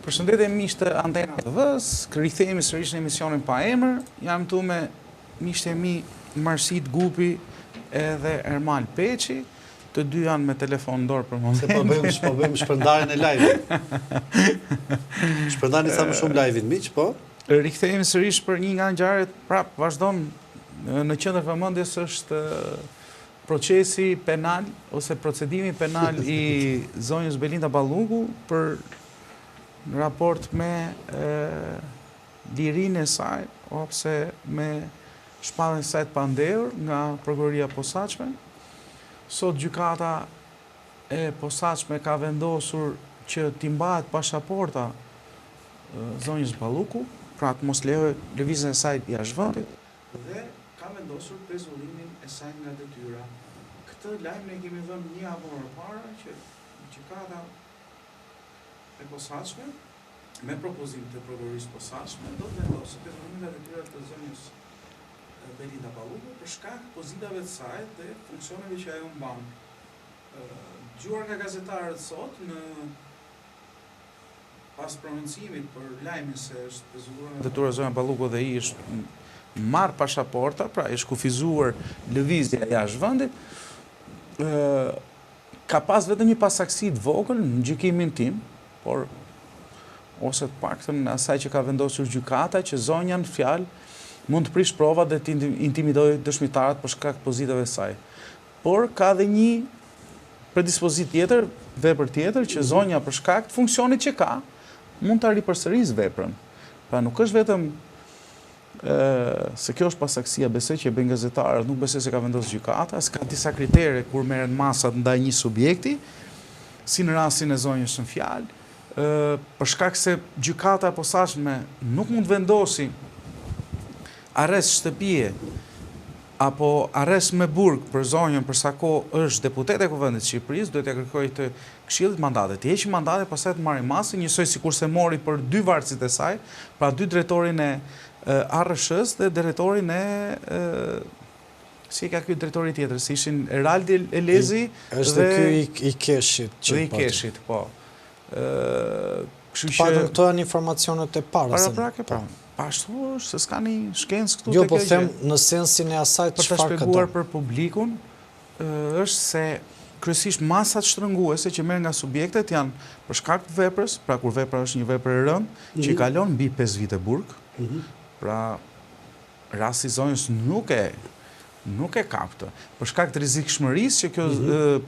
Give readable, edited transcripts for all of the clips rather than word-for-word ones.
Përshëndetje miqtë të Antena TV-s, rikthehemi sërish në emisionin pa emër. Jam këtu me miqtë e mi Marsit Gupi edhe Ermal Peçi. Të dy janë me telefon dorë për momentin. Se po bëjmë shpërndarjen e live-it. Shpërndani sa më shumë live-in miq, po. Rikthehemi sërish për një nga ngjarjet, prap vazhdon në qendër vëmendjes është procesi penal ose procedimi penal i zonjës Belinda Balluku për në raport me lirinë e saj ose me shpalljen e saj të pandehur nga prokuroria e posaçme. Sot gjykata e posaçme ka vendosur që t'i mbahet pasaporta zonjës Balluku, pra të mos lejohet lëvizjen e saj jashtë vendit, dhe ka vendosur pezullimin e saj nga detyra. Këtë lajm ne kemi dhënë një javë më parë që gjykata e posaçme me propozim të prokurorisë posaçme do të vendosë pezullimin nga detyrat të zonjës Belinda Balluku për shkak pozitave të saj dhe funksioneve që ajo mban. Dëgjuar nga gazetarët sot në pas prononcimit për lajmin se është pezulluar detyra zonja Balluku dhe i është marr pasaporta, pra është kufizuar lëvizja jashtë vendit, ka pas vetëm një pasaksi të vogël në gjykimin tim, por ose të paktën në asaj që ka vendosur gjykata që zonja në fjalë mund të prish prova dhe të intimidojë dëshmitarët për shkak pozitave të saj. Por ka dhe një predispozit tjetër, vepër tjetër që zonja për shkak të funksionit që ka mund ta ripërsërisë veprën. Pra nuk është vetëm se kjo është pasaksia, besoj që e bën gazetarët, nuk besoj se ka vendosur gjykata, se ka disa kritere kur merren masat ndaj një subjekti, si në rastin e zonjës në fjalë, për shkak se gjykata e posaçme nuk mund vendosi arrest shtëpie apo arrest me burg për zonjën për sa kohë është deputete e Kuvendit të Shqipërisë, duhet t'ia kërkojë të Këshillit mandatet. Të heqë mandatet, pastaj të marrë masë, njësoj sikurse mori për dy varësit e saj, pra dy drejtorin e ARSH-s dhe drejtorin e si ka ky drejtori tjetër, si ishin Eraldi Elezi është ky i Keshit. Dhe i Keshit, po. Kështu që këto janë informacionet e para. Paraprake, po. Ashtu është se s'ka një shkencë këtu. Jo, po them në sensin e asaj për të shpjeguar për publikun, është se kryesisht masat shtrënguese që merren nga subjektet janë për shkak të veprës, pra kur vepra është një vepër e rëndë, që i kalon mbi 5 vite burg. Pra rasti zonjës nuk e ka këtë. Për shkak të rrezikshmërisë që kjo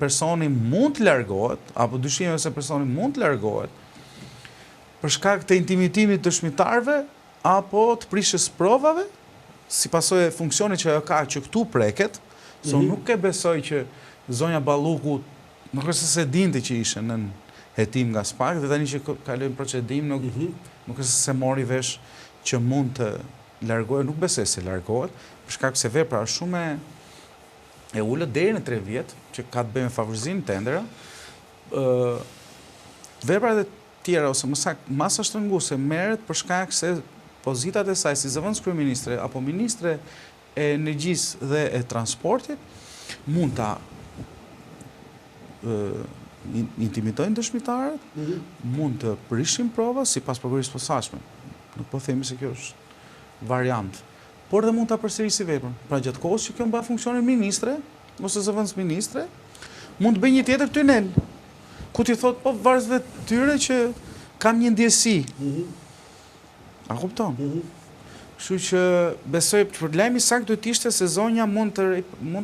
personi mund të largohet, apo dyshime se personi mund të largohet, për shkak të intimitimit të dëshmitarëve apo të prishjes provave, si pasojë e funksionit që ajo ka që këtu preket, se unë nuk e besoj që zonja Balluku, nuk është se dinte që ishte në hetim nga SPAK, dhe tani që kalojnë procedim, nuk është se mori vesh që mund të largohet, nuk besoj se largohet, për shkak se vepra është shumë e ulët deri në 3 vjet, që ka të bëjë me favorizim tendera. Veprat e tjera ose masa shtrënguese merret për shkak se pozitat e saj si zëvendës kryeministre apo ministre e energjisë dhe e transportit mund ta intimidojnë dëshmitarët, mund të prishin prova sipas prokurorisë posaçme. Nuk po themi se kjo është variant, por dhe mund ta përsërisë veprën. Pra gjatë kohës që kjo mban funksionin ministre ose zëvendës ministre, mund të bëjë një tjetër tunel, ku ti thot po varësve të tyre që kanë një ndjesi. A kupton? Kështu që besoj për lajmi sakt duhet ishte se zonja mund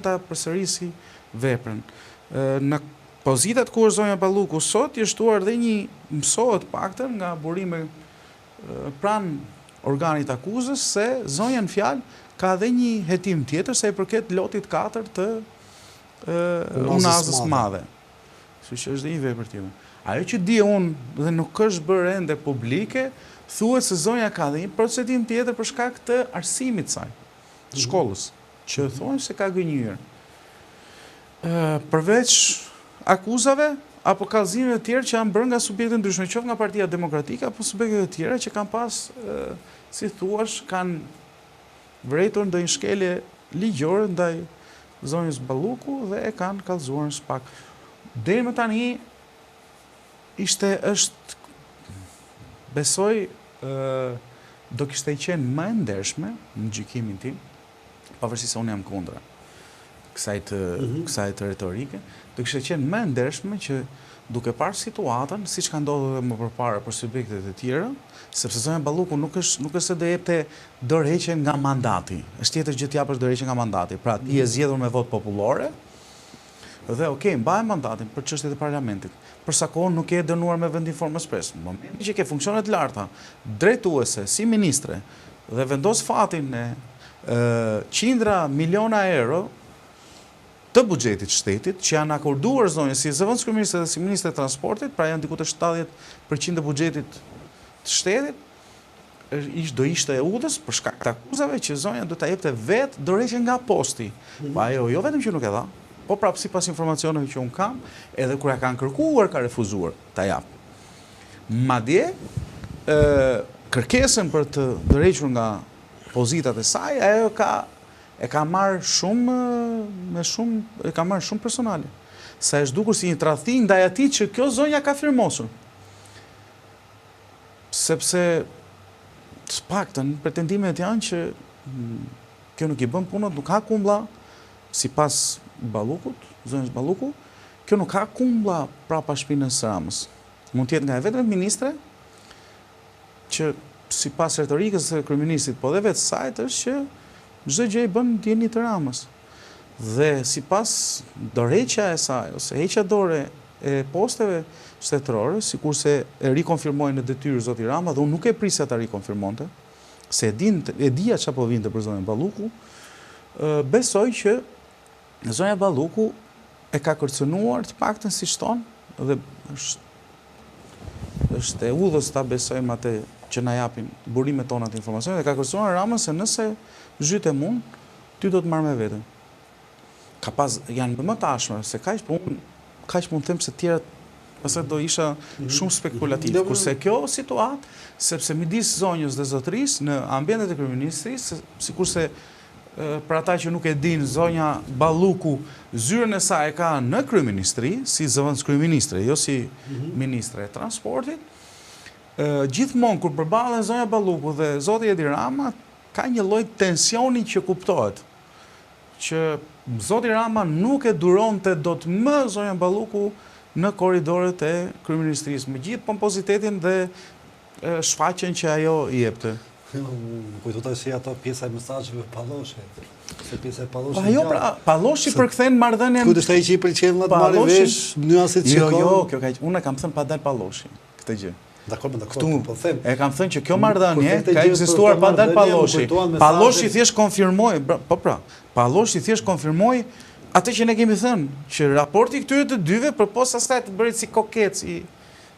ta përsërisi veprën. Në pozitat ku është zonja Balluku sot i shtuar dhe një mësohet paktën nga burime pranë organit akuzës se zonja në fjalë ka dhe një hetim tjetër se i përket lotit 4 të unazës madhe. Kështu që është dhe një vepër tjetër. Ajo që di unë dhe nuk është bërë ende publike, thuhet se zonja ka dhe një procedim tjetër për shkak të arsimit saj, të shkollës, që thonë se ka gënjur. Përveç akuzave apo kallëzimeve të tjerë që janë bërë nga subjekte ndryshme, qoftë nga Partia Demokratike apo subjekte të tjera që kanë pas, si thuash, kanë vërejtur ndonjë shkelje ligjore ndaj zonjës Balluku dhe e kanë kallëzuar në SPAK. Deri më tani është besoj do kishte qenë më e ndershme në gjykimin tim, pavarësisht se unë jam kundra kësaj të retorike, do kishte qenë më e ndershme që duke parë situatën, siç ka ndodhur më përpara për subjektet e tjera, sepse zonja Balluku nuk është se do jepte dorëheqje nga mandati. Është tjetër gjë të japësh dorëheqje nga mandati. Pra ti je zgjedhur me votë popullore dhe mbaj mandatin për çështjet e parlamentit. Për sa kohë nuk je dënuar me vendiformë ekspres. Në momentin që ke funksione të larta, drejtuese si ministre dhe vendos fatin e qindra miliona euro të buxhetit shtetit, që janë akorduar zonjës si zëvendës kryeministre dhe si ministre e transportit, pra janë diku të 70% të buxhetit të shtetit, do ishte e udhës për shkak të akuzave që zonja do ta jepte vetë dorëheqje nga posti. Pa ajo jo vetëm që nuk e dha, po prapë sipas informacioneve që unë kam, edhe kur ja kanë kërkuar ka refuzuar ta jap. Madje kërkesën për të dorëhequr nga pozitat e saj, ajo e ka marrë shumë personale. Sa është dukur si një tradhti ndaj atij që kjo zonja ka firmosur. Sepse të paktën pretendimet janë që kjo nuk i bën punët, nuk ka kumblla sipas Ballukut, zonjës Balluku, kjo nuk ka kumblla prapa shpinës së Ramës. Mund të jetë nga e vetëm ministre që sipas retorikës së kryeministit, po dhe vetë sajt është që çdo gjë i bën dieni të Ramës. Dhe sipas dorëheqja e saj ose heqja dorë e posteve shtetërore, sikurse e rikonfirmoi në detyrë zoti Rama dhe unë nuk e prisja ta rikonfirmonte, se e dija çapo vinte për zonjën Balluku, besoj që zonja Balluku e ka kërcënuar të paktën si shton dhe është e udhës ta besojmë atë që na japin burimet tona të informacionit, dhe ka kërcënuar Ramën se nëse zhyte mund, ty do të marrë me vete. Ka pas janë më të ashme, se kaq mund të them se tjerat pastaj do isha shumë spekulativ. Kurse kjo situatë, sepse midis zonjës dhe zotërisë në ambientet e kryeministrisë, sikurse për ata që nuk e din, zonja Balluku zyrën e saj e ka në kryeministri, si zëvendës kryeministre, jo si ministre e transportit. Gjithmonë kur përballen zonja Balluku dhe zoti Edi Rama, ka një lloj tensioni që kuptohet, që zoti Rama nuk e duronte dot më zonja Balluku në korridorët e kryeministrisë, me gjithë pompozitetin dhe shfaqjen që ajo i jepte. Kujtota si ato pjesa e mesazheve Palloshi. Se pjesa e Palloshi. Po ajo pra, Palloshi përkthen marrëdhënien. Kujt është ai që i pëlqen vëlla të marrë vesh mënyra si shikon. Jo, kjo ka unë kam thënë pa dal Palloshi këtë gjë. Dakor, po them. E kam thënë që kjo marrëdhënie ka ekzistuar pa dal Palloshi. Palloshi thjesht konfirmoi, po pra, Palloshi thjesht konfirmoi atë që ne kemi thënë, që raporti këtyre të dyve përpos asaj të bërit si koket,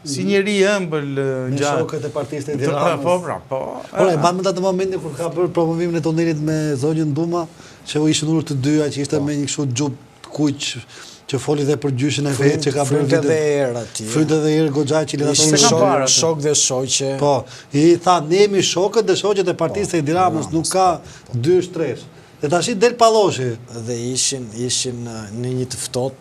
si njeri ëmbël me shokët e partisë të Tiranës. Po. Ora, e mbaj atë momentin kur ka bërë promovimin e tunelit me zonjën Duma, që u ishin ulur të dyja, që ishte me një kështu xhup të kuq, që foli dhe për gjyshin e vet, që ka bërë Fryte dhe erë atje. Fryte dhe erë goxha që lidha shok dhe shoqe. Po, i tha ne jemi shokët dhe shoqet e partisë të Tiranës, nuk ka dysh tresh. Dhe tash del Palloshi dhe ishin në një të ftohtë,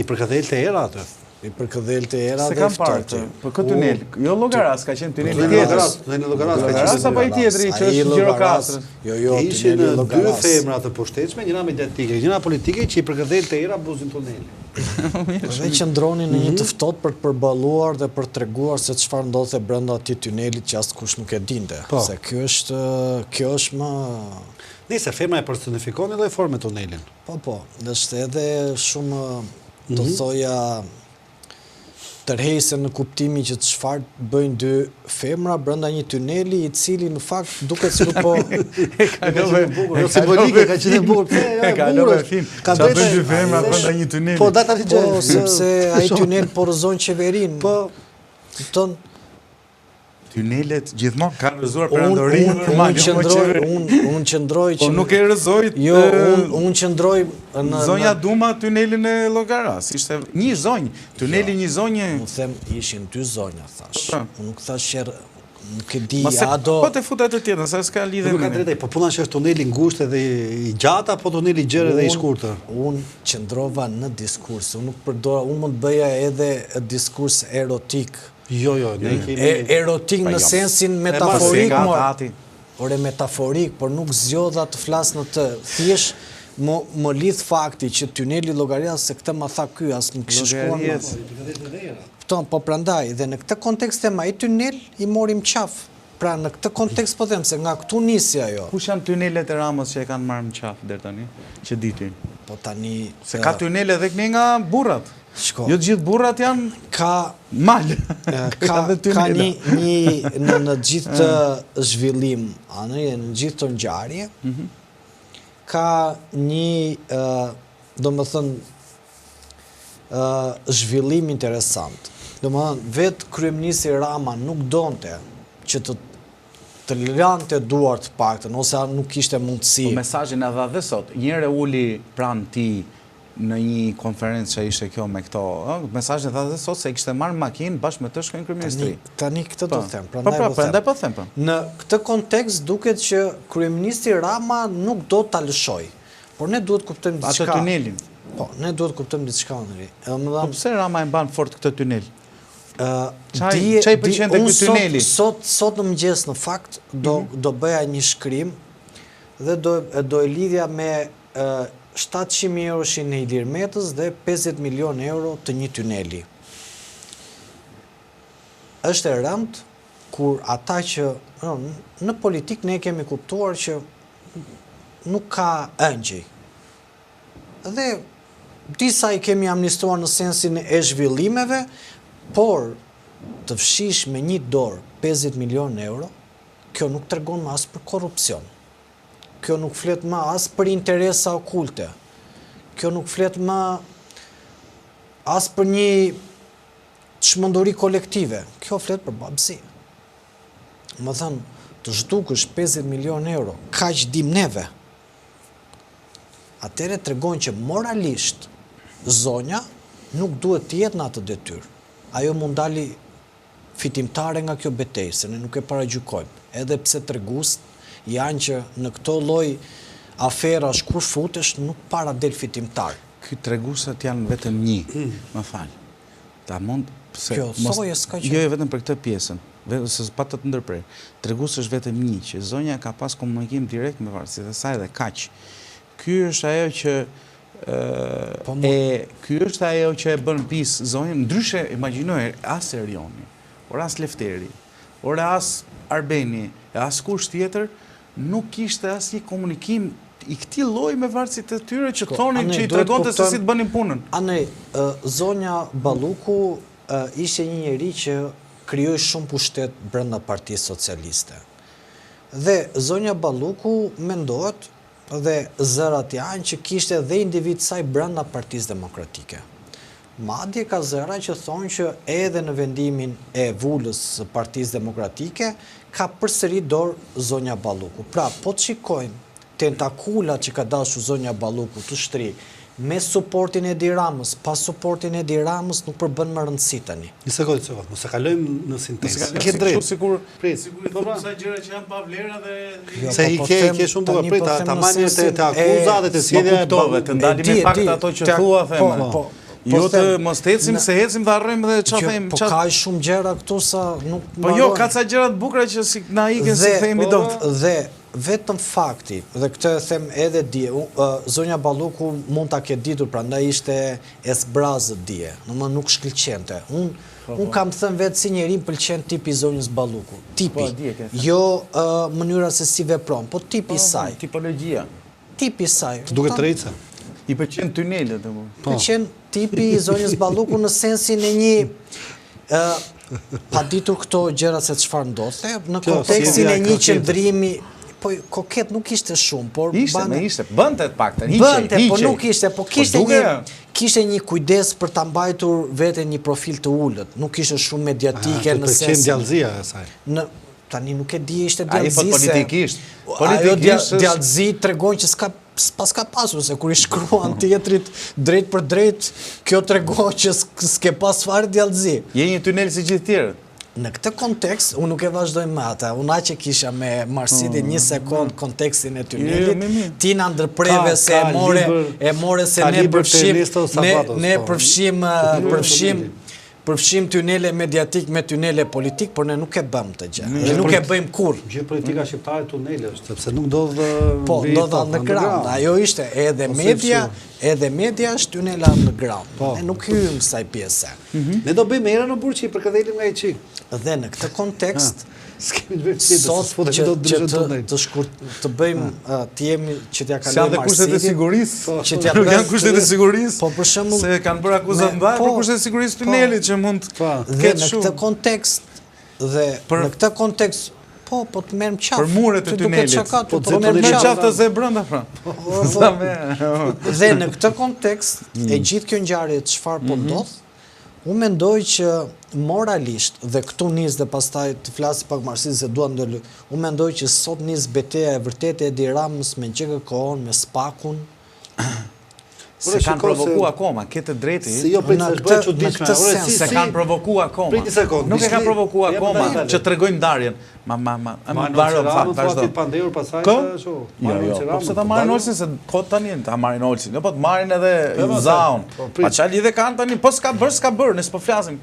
i përkëdhelte era aty. I përkëdhelte era dhe ftohtë. Se kam parë, për këtë tunel, jo Llogaras, ka qenë tuneli tjetër. Në Llogaras ka qenë apo i tjetri që është Gjirokastrës. Jo, ishin dy femra të poshtetshme, njëra mediatike, njëra politike që i përkëdhelte era buzin tuneli. Dhe qëndronin në një të ftohtë për të përballuar dhe për treguar se çfarë ndodhte brenda atij tunelit që askush nuk e dinte. Se kjo është më Nëse femra e personifikon edhe formë tunelin. Po, dhe është edhe shumë, do thoja, tërheqëse në kuptimin që çfarë bëjnë dy femra brenda një tuneli i cili në fakt duket sikur po jo simbolike, ka qenë bukur. Ka lëvë film. Ka bëjnë dy femra brenda një tuneli. Po data ti gjë. Sepse ai tunel porozon qeverinë. Po, kupton? Tunelet gjithmonë kanë rrëzuar perandorinë normale. Unë qëndroj Po nuk e rrëzoi. Jo, unë qëndroj në zonja Duma tunelin e Llogaras. Ishte një zonjë, tuneli një zonjë. Unë them ishin dy zonja, thash. Unë nuk thash që nuk e di do. Po të futet të tjetër, sa s'ka lidhje me ne. Po puna që është tuneli ngushtë dhe i gjatë apo tuneli i gjerë dhe i shkurtër? Unë qëndrova në diskurs, unë nuk përdora, unë mund bëja edhe diskurs erotik. Jo, erotik në sensin metaforik, ore metaforik, por nuk zgjodha të flas në të. Thjesht më lidh fakti që tuneli Llogarias, se këtë ma tha ky, as nuk kishte shkuar. Po prandaj, dhe në këtë kontekst tema i tunel i morim qaf. Pra në këtë kontekst po them se nga këtu nisi ajo. Kush janë tunelet e Ramës që e kanë marrë në qaf deri tani? Që ditin. Po tani se ka tunele edhe këne nga burrat. Shko. Jo të gjithë burrat janë mal. Ka një në gjithë të zhvillim, në gjithë të ngjarje, ka një, do më thënë, zhvillim interesant. Do më thënë, vetë kryeministri Rama nuk donte që të lante duart paktën, ose nuk ishte mundësi. Po mesazhin e dha dhe sot, njëre uli pranë ti në një konferencë që ishte kjo me këto, mesazhin e dha dhe sot se kishte marrë makinë bashkë me të shkojnë kryeministri. Tani këtë do të them, prandaj po them. Në këtë kontekst duket që kryeministri Rama nuk do ta lëshoj. Por ne duhet kuptojmë diçka. Atë tunelin. Po, ne duhet kuptojmë diçka ndri. Po pse Rama e mban fort këtë tunel? Çaj pëlqente ky tuneli. Sot në mëngjes në fakt do bëja një shkrim dhe do e lidhja me 700.000 euro shin e Ilir Metës dhe 50 milion euro të një tuneli. Është e rënd kur ata që në politik ne kemi kuptuar që nuk ka ëngjëj. Dhe disa i kemi amnistuar në sensin e zhvillimeve, por të fshish me një dorë 50 milion euro, kjo nuk tregon më as për korrupsion. Kjo nuk flet më as për interesa okulte. Kjo nuk flet më as për një çmenduri kolektive. Kjo flet për babësi. Më thënë, të zhdukësh 50 milion euro, kaq dim neve. Atëre tregon që moralisht zonja nuk duhet të jetë në atë detyrë. Ajo mund dali fitimtare nga kjo betejë, se ne nuk e paragjykojmë. Edhe pse treguesit janë që në këto lloj aferash kur futesh nuk para del fitimtar. Ky treguesit janë vetëm një, më fal. Ta mund pse kjo thoje s'ka që. Jo vetëm për këtë pjesën, se pa të ndërprer. Treguesi është vetëm një, që zonja ka pas komunikim direkt me varësitë e saj dhe kaq. Ky është ajo që ky është ajo që e bën pis zonjën, ndryshe imagjinoj as Erioni, or as Lefteri, or as Arbeni, as kush tjetër nuk kishte asnjë komunikim i këtij lloji me varësitë e tyre që thonin që i tregonte se si të bënin punën. Anej, zonja Balluku ishte një njeri që krijoi shumë pushtet brenda Partisë Socialiste. Dhe zonja Balluku mendohet dhe zërat janë që kishte dhe individ saj brenda Partisë Demokratike. Madje ka zëra që thonë që edhe në vendimin e vulës së Partisë Demokratike ka përsëri dorë zonja Balluku. Pra, po të shikojmë tentakulat që ka dashur zonja Balluku të shtri me suportin e Edi Ramës, pas suportin e Edi Ramës nuk përbën më rëndësi tani. Një sekondë, mos e kalojmë në sintezë. Ke drejt. Sigur sa gjëra që janë pa vlera dhe se i ke shumë bukur prit, ta marrë të akuzat dhe të sjellja të ndalim me fakte ato që thua them. Jo të mos ecim se ecim dhe harrojmë dhe çfarë them. Po ka shumë gjëra këtu sa nuk. Po jo, ka ca gjëra të bukura që si na ikën si themi dot. Dhe vetëm fakti, dhe këtë them edhe dje, zonja Balluku mund ta ketë ditur, prandaj ishte esbrazët dje, domethënë nuk shkëlqente. Unë kam thënë vetë si njeri pëlqen tipi zonjës Balluku. Tipi, jo mënyra se si vepron, po tipi i saj. Tipologjia. Tipi i saj. Duket rrica. I pëlqen tunelet apo? Pëlqen tipi i zonjës Balluku në sensin e një pa ditur këto gjëra se çfarë ndodhte, në kontekstin e një qëndrimi. Po koket nuk ishte shumë, por bënte të paktën, bënte, po nuk ishte, po kishte një kujdes për ta mbajtur veten një profil të ulët, nuk ishte shumë mediatike në sens. Pëlqen djallëzia e saj. Tani nuk e di ishte djallëzi. Ai politikisht. Ajo djallëzi tregon që s'ka pasur, se kur i shkruan tjetrit drejt për drejt, kjo tregon që s'ke pas fare djallëzi. Je një tunel si gjithë tjerët. Në këtë kontekst, unë nuk e vazhdoj me ata, unë që kisha me Marsidin një sekund kontekstin e tunelit, ti në ndërpreve se e more se ne përfshim përfshim tunele mediatik me tunele politik, por ne nuk e bëm të gjë. Ne nuk e bëjmë kur. Gjë politika shqiptare tunele është, sepse nuk ndodh Po, ndodh underground. Ajo ishte edhe media është tunela underground. Ne nuk hyjmë kësaj pjese. Ne do bëjmë era në burë që i përkëdhelim nga i qik. Dhe në këtë kontekst, sot që të bëjmë, të jemi që t'ja kalojmë Marsilin. Kushtet e sigurisë. Nuk janë kushtet e sigurisë. Po për shembull, se kanë bërë akuzat mba për kushtet e sigurisë tunelit që mund të ketë shumë. Në këtë kontekst, po të merrem qafë. Për muret e tunelit. Po të merrem qafë të ze brenda pra. Dhe në këtë kontekst, e gjithë kjo ngjarje çfarë po ndodh, unë mendoj që moralisht, dhe këtu nis dhe pastaj të flasi pak Marsil se dua ndërly, unë mendoj që sot nis betejë e vërtetë e Edi Ramës me GK-on, me SPAK-un. Se kanë provoku akoma, këtë drejti. Se jo pritë se bëjë çuditshme. Se kanë provoku akoma. Priti sekond. Nuk e kanë provoku akoma, që tregojnë ndarjen. Vazhdo. Pandeur pasaj ashtu. Jo, po pse ta marrin Olsin se kot tani ta marrin Olsin. Jo, po të marrin edhe Zaun. Pa çfarë lidhje kanë tani? Po s'ka bër, ne s'po flasim.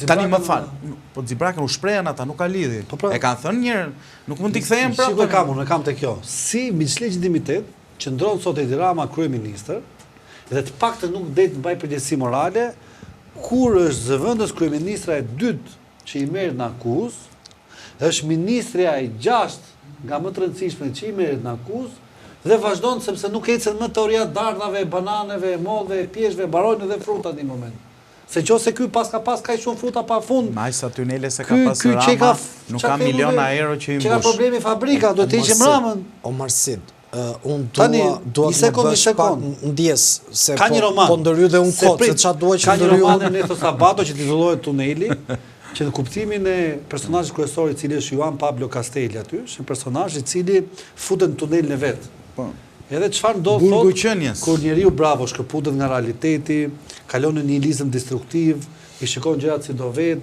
Tani më fal. Po Xhibrakën u shprehen ata, nuk ka lidhje. E kanë thënë një herë, nuk mund t'i kthejmë prapë. Unë kam te kjo. Si miq legitimitet qëndron sot Edi Rama kryeministër, dhe të paktën nuk det mbaj përgjegjësi morale, kur është zëvendës kryeministra e dytë që i merret në akuzë, është ministrja e 6 nga më të rëndësishme që i merret në akuzë dhe vazhdon sepse nuk ecën më teoria dardhave, bananeve, mollëve, pjeshve, baronëve dhe frutat në moment. Se qose ky pas kaq shumë fruta pa fund. Ma sa tunele se ka pas Rama, nuk ka miliona euro që i mbush. Që ka problemi fabrika, do të heqim Ramën. O Marsil, unë dua të më bësh pak ndjes se po ndërhy dhe unë kot, se çfarë dua që ndërhy. Ka një roman e Neto Sabato që titullohet Tuneli, që në kuptimin e personazhit kryesor i cili është Juan Pablo Castelli aty, është një personazh i cili futet në tunelin e vet. Po. Edhe çfarë ndodh sot kur njeriu bravo shkëputet nga realiteti, kalon në nihilizëm destruktiv, i shikon gjërat si do vet,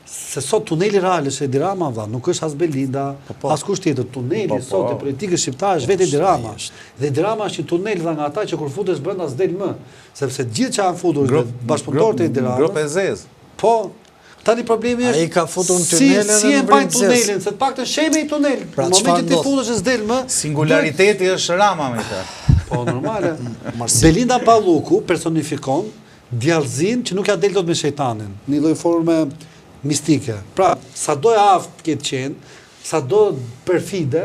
se sot tuneli real është Edi Rama, nuk është as Belinda, as kusht tjetër. Tuneli sot e politikës shqiptare është vetë Edi Rama. Dhe Edi Rama është një tunel nga ata që kur futesh brenda s'del më, sepse gjithë që kanë futur bashkëpunëtorët e Edi Ramës. Grupë e zezë. Po, tani problemi është ai ka futur në tunel si e mbajnë tunelin, se të paktën sheme i tunel. Në momentin ti futesh s'del më. Singulariteti është Rama me këtë. Po, normale. Belinda Palluku personifikon djallëzin që nuk ja del dot me shejtanin, në lloj forme mistike. Pra, sa do e aftë këtë qenë, sa do perfide,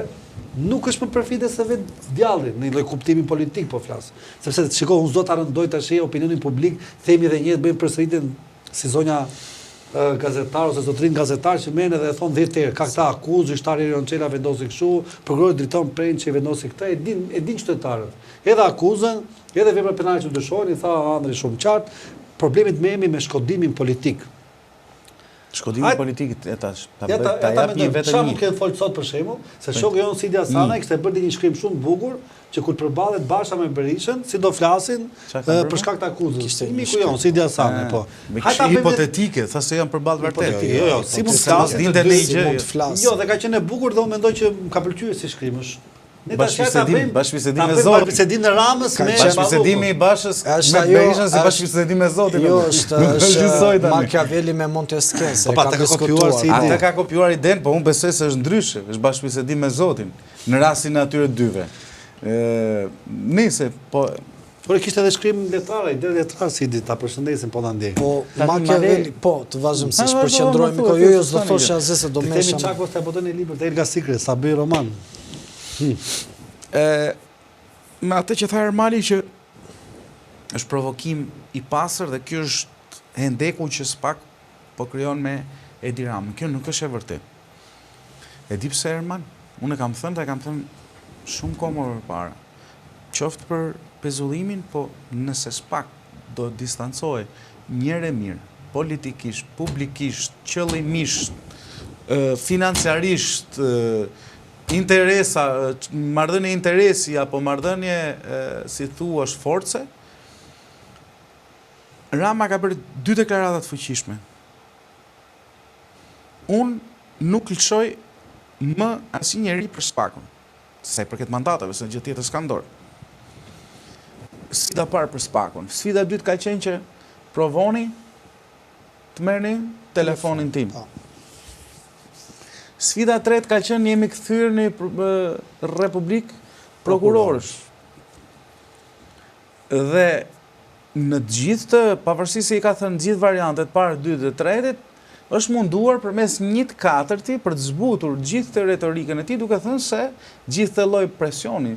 nuk është më perfide se vetë djalli, në lloj kuptimin politik po flas. Sepse shiko, unë s'do ta rëndoj tash opinionin publik, themi edhe një bëjmë përsëritjen si zonja gazetar ose zotrin gazetar që merren dhe e thon 10 herë, ka këta akuzë, zyrtari Ronçela vendosi kështu, prokurori drejton Prençi vendosi këtë, e din qytetarët. Edhe akuzën, edhe vepra penale që dyshohen, i tha Andri shumë qartë, problemet me me shkodimin politik. Shkodimi politikit e tash. Ta jap një vetë një. Çfarë mund të folë sot për shembull, se shoku jon Sidi Hasana kishte bërë një shkrim shumë bukur që kur përballet Basha me Berishën, si do flasin për shkak të akuzës. Miku jon Sidi Hasana, po. Hajta hipotetike, thasë se janë përballë vërtet. Jo, si mund të flasin dinte ne gjë. Jo, dhe ka qenë e bukur dhe unë mendoj që më ka pëlqyer si shkrim është. Bashkëbisedim me Zotin. Bashkëbisedim në Ramës me bashkëbisedimi i Bashës me Berishën si bashkëbisedim me Zotin. Jo, është Machiavelli me Montesquieu. Ata ka kopjuar idenë, po unë besoj se është ndryshe, është bashkëbisedim me Zotin në rastin e atyre dyve. Nëse po por kishte edhe shkrim letar, ide letar si di ta përshëndesin po ta ndjej. Po Machiavelli, po të vazhdimsisht përqendrohemi ko jo s'do thosha asgjë se do mesham. Kemi çako të botën e librit të Elga Sikret, sa bëj roman. Me atë që tha Ermali që është provokim i pasër dhe kjo është hendeku që s'pak po krijon me Edi Ramën. Kjo nuk është e vërtet. E di pse Erman? Unë e kam thënë shumë kohë më përpara. Qoftë për pezullimin, po nëse s'pak do distancohej njëre mirë, politikisht, publikisht, qëllimisht, financiarisht, interesa, marrëdhënie interesi apo marrëdhënie si thua është force, Rama ka bërë 2 deklarata të fuqishme. Unë nuk lëshoj më asnjëri për SPAK-un, sa i përket mandatave, se gjë tjetër s'ka ndorë. Sfida parë për SPAK-un. Sfida e dytë ka qenë që provoni të merrni telefonin tim. Sfida e tretë ka qenë jemi kthyer në Republikë prokurorësh. Dhe në të gjithë të, pavarësisht se i ka thënë gjithë variantet parë, dytë dhe tretit, është munduar përmes 1/4 për të zbutur gjithë të retorikën e tij, duke thënë se gjithë të lloj presioni